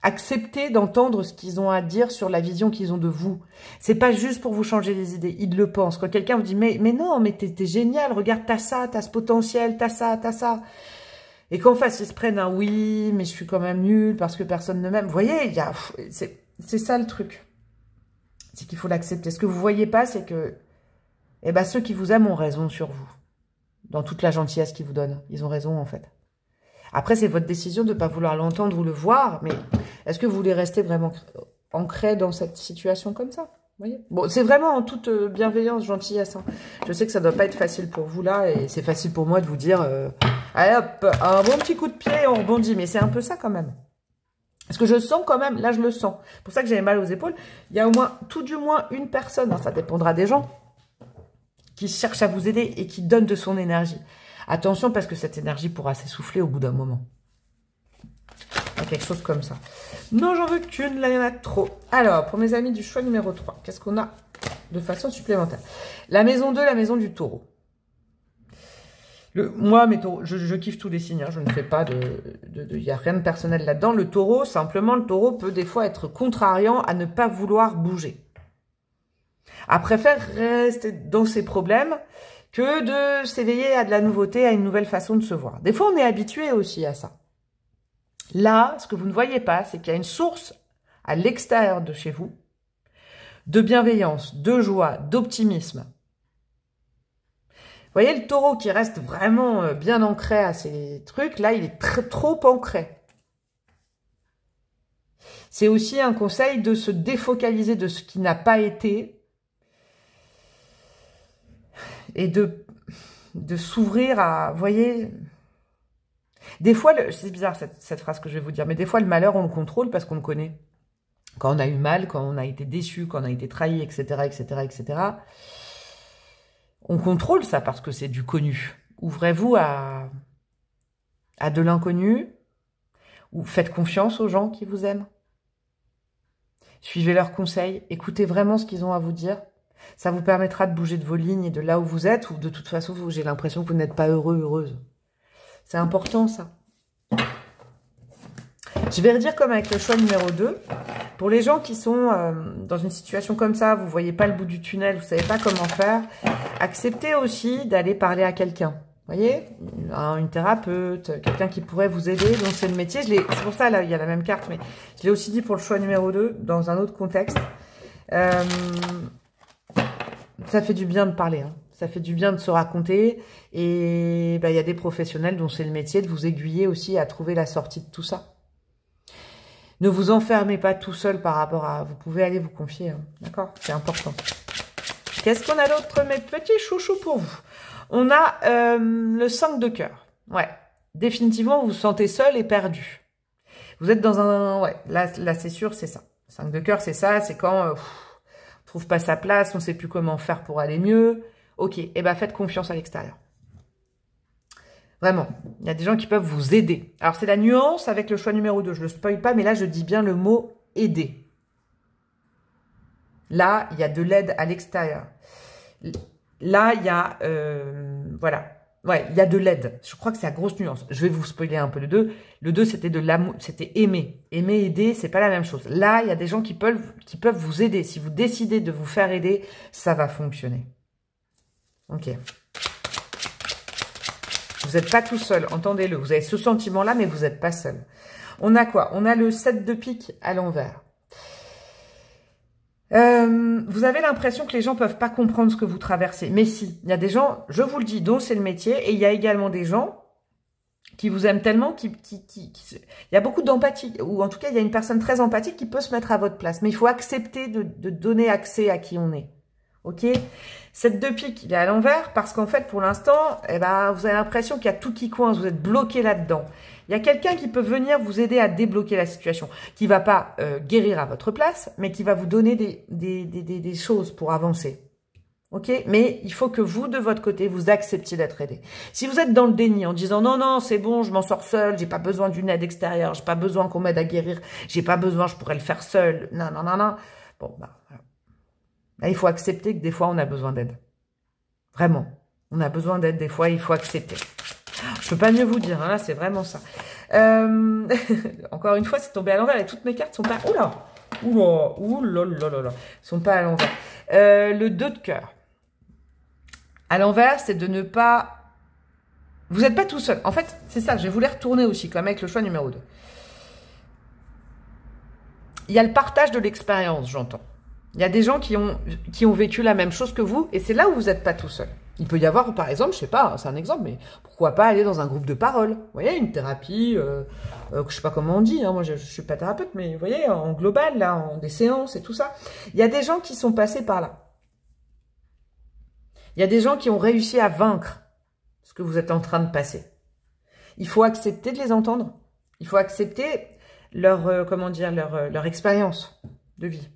Acceptez d'entendre ce qu'ils ont à dire sur la vision qu'ils ont de vous. C'est pas juste pour vous changer les idées. Ils le pensent. Quand quelqu'un vous dit, mais non, mais t'es génial, regarde, t'as ça, t'as ce potentiel, t'as ça, t'as ça. Et qu'en face, ils se prennent un oui, mais je suis quand même nul parce que personne ne m'aime. Vous voyez, c'est ça le truc. C'est qu'il faut l'accepter. Ce que vous voyez pas, c'est que ceux qui vous aiment ont raison sur vous. Dans toute la gentillesse qu'ils vous donnent. Ils ont raison, en fait. Après, c'est votre décision de ne pas vouloir l'entendre ou le voir, mais est-ce que vous voulez rester vraiment ancré dans cette situation comme ça? Vous voyez, bon, c'est vraiment en toute bienveillance, gentillesse. Hein. Je sais que ça ne doit pas être facile pour vous, là, et c'est facile pour moi de vous dire, allez hop, un bon petit coup de pied, on rebondit, mais c'est un peu ça, quand même. Parce que je sens quand même, là, je le sens. C'est pour ça que j'avais mal aux épaules. Il y a au moins, tout du moins, une personne, hein, ça dépendra des gens, qui cherche à vous aider et qui donne de son énergie. Attention, parce que cette énergie pourra s'essouffler au bout d'un moment. Quelque chose comme ça. Non, j'en veux qu'une, là, il y en a trop. Alors, pour mes amis du choix numéro 3, qu'est-ce qu'on a de façon supplémentaire? La maison 2, la maison du taureau. Moi, mes taureaux, je kiffe tous les signes, hein, je ne fais pas il n'y a rien de personnel là-dedans. Le taureau, simplement, le taureau peut des fois être contrariant à ne pas vouloir bouger. À préférer rester dans ses problèmes que de s'éveiller à de la nouveauté, à une nouvelle façon de se voir. Des fois, on est habitué aussi à ça. Là, ce que vous ne voyez pas, c'est qu'il y a une source à l'extérieur de chez vous de bienveillance, de joie, d'optimisme. Vous voyez, le taureau qui reste vraiment bien ancré à ces trucs, là, il est trop ancré. C'est aussi un conseil de se défocaliser de ce qui n'a pas été et de de s'ouvrir à... Vous voyez, des fois, c'est bizarre cette phrase que je vais vous dire, mais des fois, le malheur, on le contrôle parce qu'on le connaît. Quand on a eu mal, quand on a été déçu, quand on a été trahi, etc., etc., etc., on contrôle ça parce que c'est du connu. Ouvrez-vous à de l'inconnu, ou faites confiance aux gens qui vous aiment. Suivez leurs conseils, écoutez vraiment ce qu'ils ont à vous dire. Ça vous permettra de bouger de vos lignes et de là où vous êtes, ou de toute façon, j'ai l'impression que vous n'êtes pas heureux, heureuse. C'est important, ça. Je vais redire comme avec le choix numéro 2. Pour les gens qui sont dans une situation comme ça, vous ne voyez pas le bout du tunnel, vous ne savez pas comment faire, acceptez aussi d'aller parler à quelqu'un. Vous voyez, une thérapeute, quelqu'un qui pourrait vous aider, dont c'est le métier. C'est pour ça, là, il y a la même carte, mais je l'ai aussi dit pour le choix numéro 2, dans un autre contexte. Ça fait du bien de parler, hein. Ça fait du bien de se raconter. Et il y a des professionnels dont c'est le métier de vous aiguiller aussi à trouver la sortie de tout ça. Ne vous enfermez pas tout seul par rapport à... Vous pouvez aller vous confier, hein. D'accord? C'est important. Qu'est-ce qu'on a d'autre, mes petits chouchous, pour vous? On a le 5 de cœur. Ouais. Définitivement, vous vous sentez seul et perdu. Vous êtes dans un... Ouais, là c'est sûr, c'est ça. 5 de cœur, c'est ça. C'est quand on trouve pas sa place, on sait plus comment faire pour aller mieux. Ok, et ben faites confiance à l'extérieur. Vraiment, il y a des gens qui peuvent vous aider. Alors, c'est la nuance avec le choix numéro 2. Je ne le spoil pas, mais là, je dis bien le mot « aider ». Là, il y a de l'aide à l'extérieur. Là, il y a... voilà. Ouais, il y a de l'aide. Je crois que c'est la grosse nuance. Je vais vous spoiler un peu le 2. Le 2, c'était de l'amour, c'était aimer. Aimer, aider, c'est pas la même chose. Là, il y a des gens qui peuvent vous aider. Si vous décidez de vous faire aider, ça va fonctionner. Ok. Vous n'êtes pas tout seul, entendez-le. Vous avez ce sentiment-là, mais vous n'êtes pas seul. On a quoi? On a le 7 de pique à l'envers. Vous avez l'impression que les gens ne peuvent pas comprendre ce que vous traversez. Mais si, il y a des gens, je vous le dis, dont c'est le métier. Et il y a également des gens qui vous aiment tellement, il y a beaucoup d'empathie. Ou en tout cas, il y a une personne très empathique qui peut se mettre à votre place. Mais il faut accepter de donner accès à qui on est. Ok? 7 de pique, il est à l'envers parce qu'en fait, pour l'instant, vous avez l'impression qu'il y a tout qui coince, vous êtes bloqué là-dedans. Il y a quelqu'un qui peut venir vous aider à débloquer la situation, qui va pas guérir à votre place, mais qui va vous donner des choses pour avancer. Ok? Mais il faut que vous, de votre côté, vous acceptiez d'être aidé. Si vous êtes dans le déni en disant non, non, c'est bon, je m'en sors seul, j'ai pas besoin d'une aide extérieure, j'ai pas besoin qu'on m'aide à guérir, j'ai pas besoin, je pourrais le faire seul, non, non, non, non. Bon, voilà. Là, il faut accepter que des fois, on a besoin d'aide. Vraiment. On a besoin d'aide des fois, il faut accepter. Je peux pas mieux vous dire, hein, là, c'est vraiment ça. Encore une fois, c'est tombé à l'envers et toutes mes cartes sont pas... Oula, oula, oula, oula, oula, sont pas à l'envers. Le 2 de cœur. À l'envers, c'est de ne pas... Vous n'êtes pas tout seul. En fait, c'est ça, je vais vous les retourner aussi, comme avec le choix numéro 2. Il y a le partage de l'expérience, j'entends. Il y a des gens qui ont vécu la même chose que vous, et c'est là où vous n'êtes pas tout seul. Il peut y avoir, par exemple, je sais pas, c'est un exemple, mais pourquoi pas aller dans un groupe de parole? Vous voyez, une thérapie, je sais pas comment on dit, hein, moi je suis pas thérapeute, mais vous voyez, en global, là, en des séances et tout ça. Il y a des gens qui sont passés par là. Il y a des gens qui ont réussi à vaincre ce que vous êtes en train de passer. Il faut accepter de les entendre. Il faut accepter leur, comment dire, leur expérience de vie.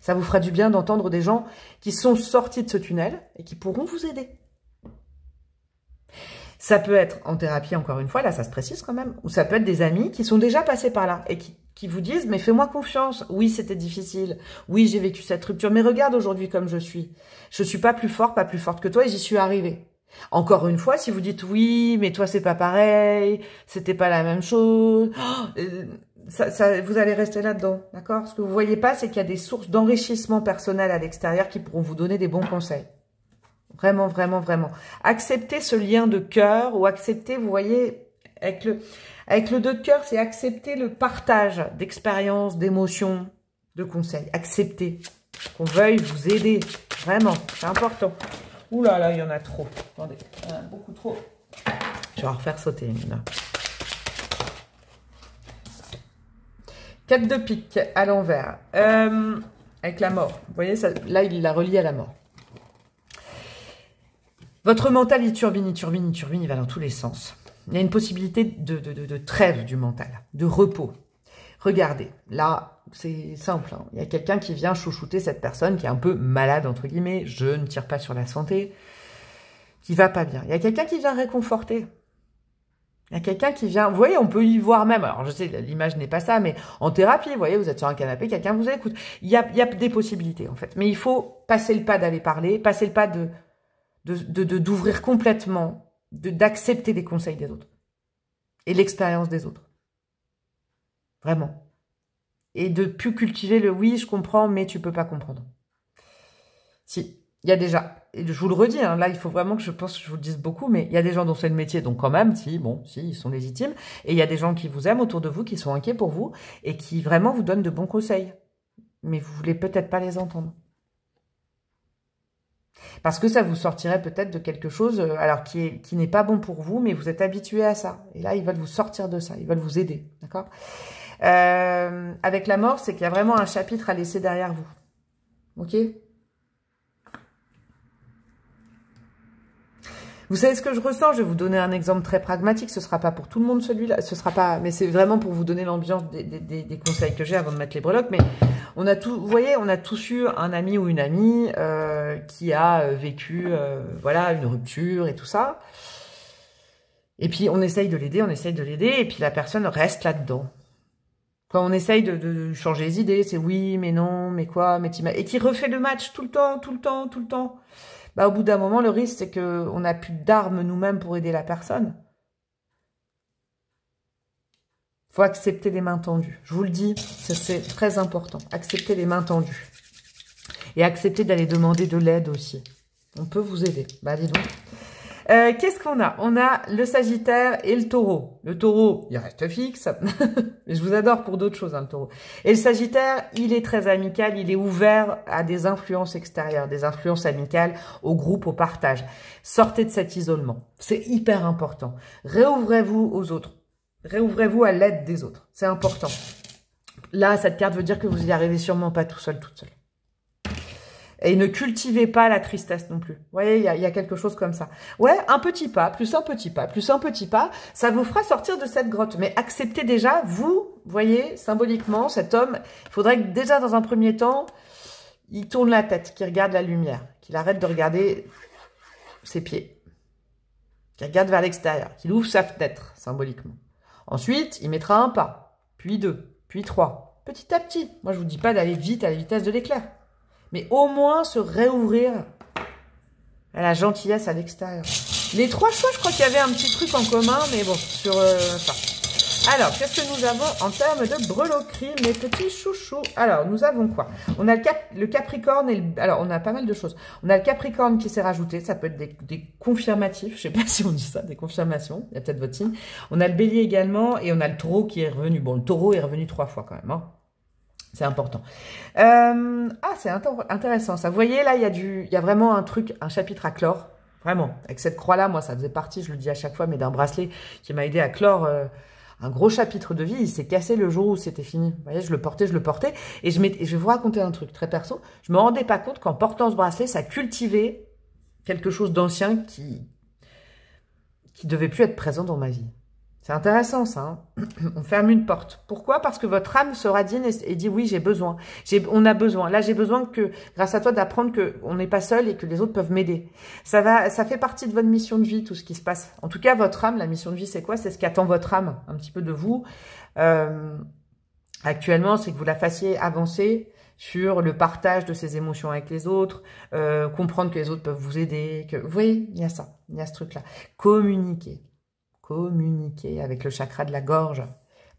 Ça vous fera du bien d'entendre des gens qui sont sortis de ce tunnel et qui pourront vous aider. Ça peut être en thérapie, encore une fois, là ça se précise quand même, ou ça peut être des amis qui sont déjà passés par là et qui vous disent « mais fais-moi confiance, oui c'était difficile, oui j'ai vécu cette rupture, mais regarde aujourd'hui comme je suis. Je suis pas plus fort, pas plus forte que toi et j'y suis arrivée. » Encore une fois, si vous dites « oui, mais toi c'est pas pareil, c'était pas la même chose vous allez rester là-dedans, d'accord? Ce que vous voyez pas, c'est qu'il y a des sources d'enrichissement personnel à l'extérieur qui pourront vous donner des bons conseils. Vraiment, vraiment, vraiment. Acceptez ce lien de cœur ou acceptez, vous voyez, avec le 2 de cœur, c'est accepter le partage d'expériences, d'émotions, de conseils. Acceptez qu'on veuille vous aider. Vraiment, c'est important. Ouh là là, il y en a trop. Attendez, il y en a beaucoup trop. Je vais en refaire sauter une. 4 de pique à l'envers. Avec la mort. Vous voyez, ça, là, il l'a relié à la mort. Votre mental, il turbine, il turbine, il turbine, il va dans tous les sens. Il y a une possibilité de trêve du mental, de repos. Regardez, là, c'est simple. Hein. Il y a quelqu'un qui vient chouchouter cette personne qui est un peu malade, entre guillemets. Je ne tire pas sur la santé. Qui va pas bien. Il y a quelqu'un qui vient réconforter. Il y a quelqu'un qui vient... Vous voyez, on peut y voir même... Alors, je sais, l'image n'est pas ça, mais en thérapie, vous voyez, vous êtes sur un canapé, quelqu'un vous écoute. Il y a des possibilités, en fait. Mais il faut passer le pas d'aller parler, passer le pas d'ouvrir complètement, d'accepter les conseils des autres. Et l'expérience des autres. Vraiment. Et de plus cultiver le « oui, je comprends, mais tu peux pas comprendre ». Si, il y a déjà... Et je vous le redis, hein, là, il faut vraiment que je pense que je vous le dise beaucoup, mais il y a des gens dont c'est le métier, donc quand même, si, ils sont légitimes. Et il y a des gens qui vous aiment autour de vous, qui sont inquiets pour vous, et qui vraiment vous donnent de bons conseils. Mais vous voulez peut-être pas les entendre. Parce que ça vous sortirait peut-être de quelque chose, alors qui n'est pas bon pour vous, mais vous êtes habitué à ça. Et là, ils veulent vous sortir de ça, ils veulent vous aider, d'accord ? Avec la mort, c'est qu'il y a vraiment un chapitre à laisser derrière vous. Ok ? Vous savez ce que je ressens? Je vais vous donner un exemple très pragmatique. Ce sera pas pour tout le monde celui-là. Ce sera pas, mais c'est vraiment pour vous donner l'ambiance des conseils que j'ai avant de mettre les breloques. Mais on a tout, vous voyez, on a tous eu un ami ou une amie qui a vécu, voilà, une rupture et tout ça. Et puis on essaye de l'aider, et puis la personne reste là-dedans. Quand on essaye de changer les idées, c'est oui, mais non, mais quoi, mais et qui refait le match tout le temps. Bah, au bout d'un moment, le risque, c'est qu'on n'a plus d'armes nous-mêmes pour aider la personne. Il faut accepter les mains tendues. Je vous le dis, c'est très important. Accepter les mains tendues. Et accepter d'aller demander de l'aide aussi. On peut vous aider. Bah, dis donc. Qu'est-ce qu'on a? On a le Sagittaire et le Taureau. Le Taureau, il reste fixe. Mais je vous adore pour d'autres choses, hein, le Taureau. Et le Sagittaire, il est très amical. Il est ouvert à des influences extérieures, des influences amicales, au groupe, au partage. Sortez de cet isolement. C'est hyper important. Réouvrez-vous aux autres. Réouvrez-vous à l'aide des autres. C'est important. Là, cette carte veut dire que vous n'y arrivez sûrement pas tout seul, toute seule. Et ne cultivez pas la tristesse non plus. Vous voyez, il y a quelque chose comme ça. Ouais, un petit pas, plus un petit pas, plus un petit pas, ça vous fera sortir de cette grotte. Mais acceptez déjà, vous voyez, symboliquement, cet homme, il faudrait que déjà dans un premier temps, il tourne la tête, qu'il regarde la lumière, qu'il arrête de regarder ses pieds, qu'il regarde vers l'extérieur, qu'il ouvre sa fenêtre, symboliquement. Ensuite, il mettra un pas, puis deux, puis trois, petit à petit. Moi, je vous dis pas d'aller vite à la vitesse de l'éclair. Mais au moins se réouvrir à la gentillesse à l'extérieur. Les trois choix, je crois qu'il y avait un petit truc en commun, mais bon, sur ça. Alors, qu'est-ce que nous avons en termes de breloquerie, mes petits chouchous? Alors, nous avons quoi? On a le Capricorne et le... Alors, on a pas mal de choses. On a le Capricorne qui s'est rajouté, ça peut être des confirmatifs, je sais pas si on dit ça, des confirmations, il y a peut-être votre signe. On a le Bélier également, et on a le Taureau qui est revenu. Bon, le Taureau est revenu 3 fois quand même, hein. C'est important. C'est intéressant ça. Vous voyez, là, il y a vraiment un truc, un chapitre à clore. Vraiment. Avec cette croix-là, moi, ça faisait partie, je le dis à chaque fois, mais d'un bracelet qui m'a aidé à clore un gros chapitre de vie. Il s'est cassé le jour où c'était fini. Vous voyez, je le portais. Et je vais vous raconter un truc très perso. Je me rendais pas compte qu'en portant ce bracelet, ça cultivait quelque chose d'ancien qui devait plus être présent dans ma vie. C'est intéressant ça, hein. On ferme une porte. Pourquoi? Parce que votre âme se radine et dit oui, j'ai besoin. On a besoin. Là, j'ai besoin que, grâce à toi, d'apprendre qu'on n'est pas seul et que les autres peuvent m'aider. Ça fait partie de votre mission de vie, tout ce qui se passe. En tout cas, votre âme, la mission de vie, c'est quoi? C'est ce qu'attend votre âme, un petit peu de vous. Actuellement, c'est que vous la fassiez avancer sur le partage de ses émotions avec les autres, comprendre que les autres peuvent vous aider. Vous voyez, il y a ça, il y a ce truc-là. Communiquer avec le chakra de la gorge,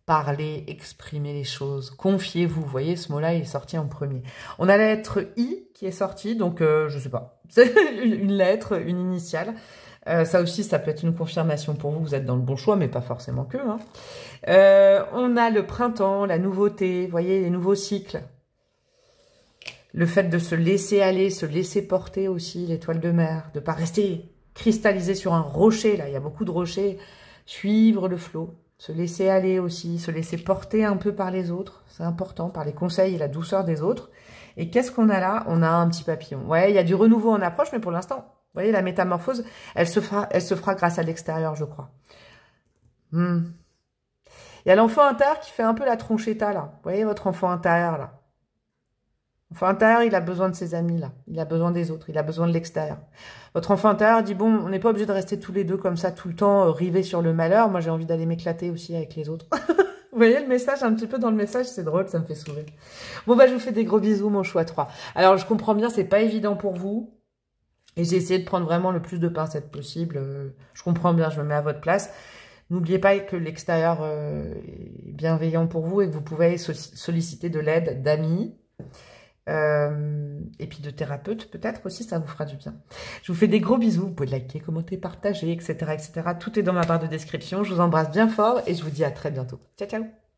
parler, exprimer les choses, confiez-vous. Vous voyez, ce mot-là, il est sorti en premier. On a la lettre I qui est sortie, donc je sais pas, c'est une lettre, une initiale. Ça aussi, ça peut être une confirmation pour vous, vous êtes dans le bon choix, mais pas forcément que. Hein. On a le printemps, la nouveauté, vous voyez, les nouveaux cycles. Le fait de se laisser aller, se laisser porter aussi, l'étoile de mer, de ne pas rester cristallisé sur un rocher, là, il y a beaucoup de rochers. Suivre le flot, se laisser aller aussi, se laisser porter un peu par les autres, c'est important, par les conseils et la douceur des autres. Et qu'est-ce qu'on a là? On a un petit papillon. Ouais, il y a du renouveau en approche, mais pour l'instant, Vous voyez, la métamorphose, elle se fera grâce à l'extérieur, je crois. Il y a l'enfant intérieur qui fait un peu la tronchetta, là. Vous voyez, votre enfant intérieur, là. L'enfant intérieur, il a besoin de ses amis, là. Il a besoin des autres. Il a besoin de l'extérieur. Votre enfant intérieur dit, bon, on n'est pas obligé de rester tous les deux comme ça tout le temps, rivés sur le malheur. Moi, j'ai envie d'aller m'éclater aussi avec les autres. Vous voyez le message, un petit peu dans le message, c'est drôle, ça me fait sourire. Bon, bah, je vous fais des gros bisous, mon choix 3. Alors, je comprends bien, c'est pas évident pour vous. Et j'ai essayé de prendre vraiment le plus de pincettes possible. Je comprends bien, je me mets à votre place. N'oubliez pas que l'extérieur est bienveillant pour vous et que vous pouvez solliciter de l'aide d'amis. Et puis de thérapeutes, peut-être aussi, ça vous fera du bien. Je vous fais des gros bisous. Vous pouvez liker, commenter, partager, etc., etc. Tout est dans ma barre de description. Je vous embrasse bien fort et je vous dis à très bientôt. Ciao, ciao!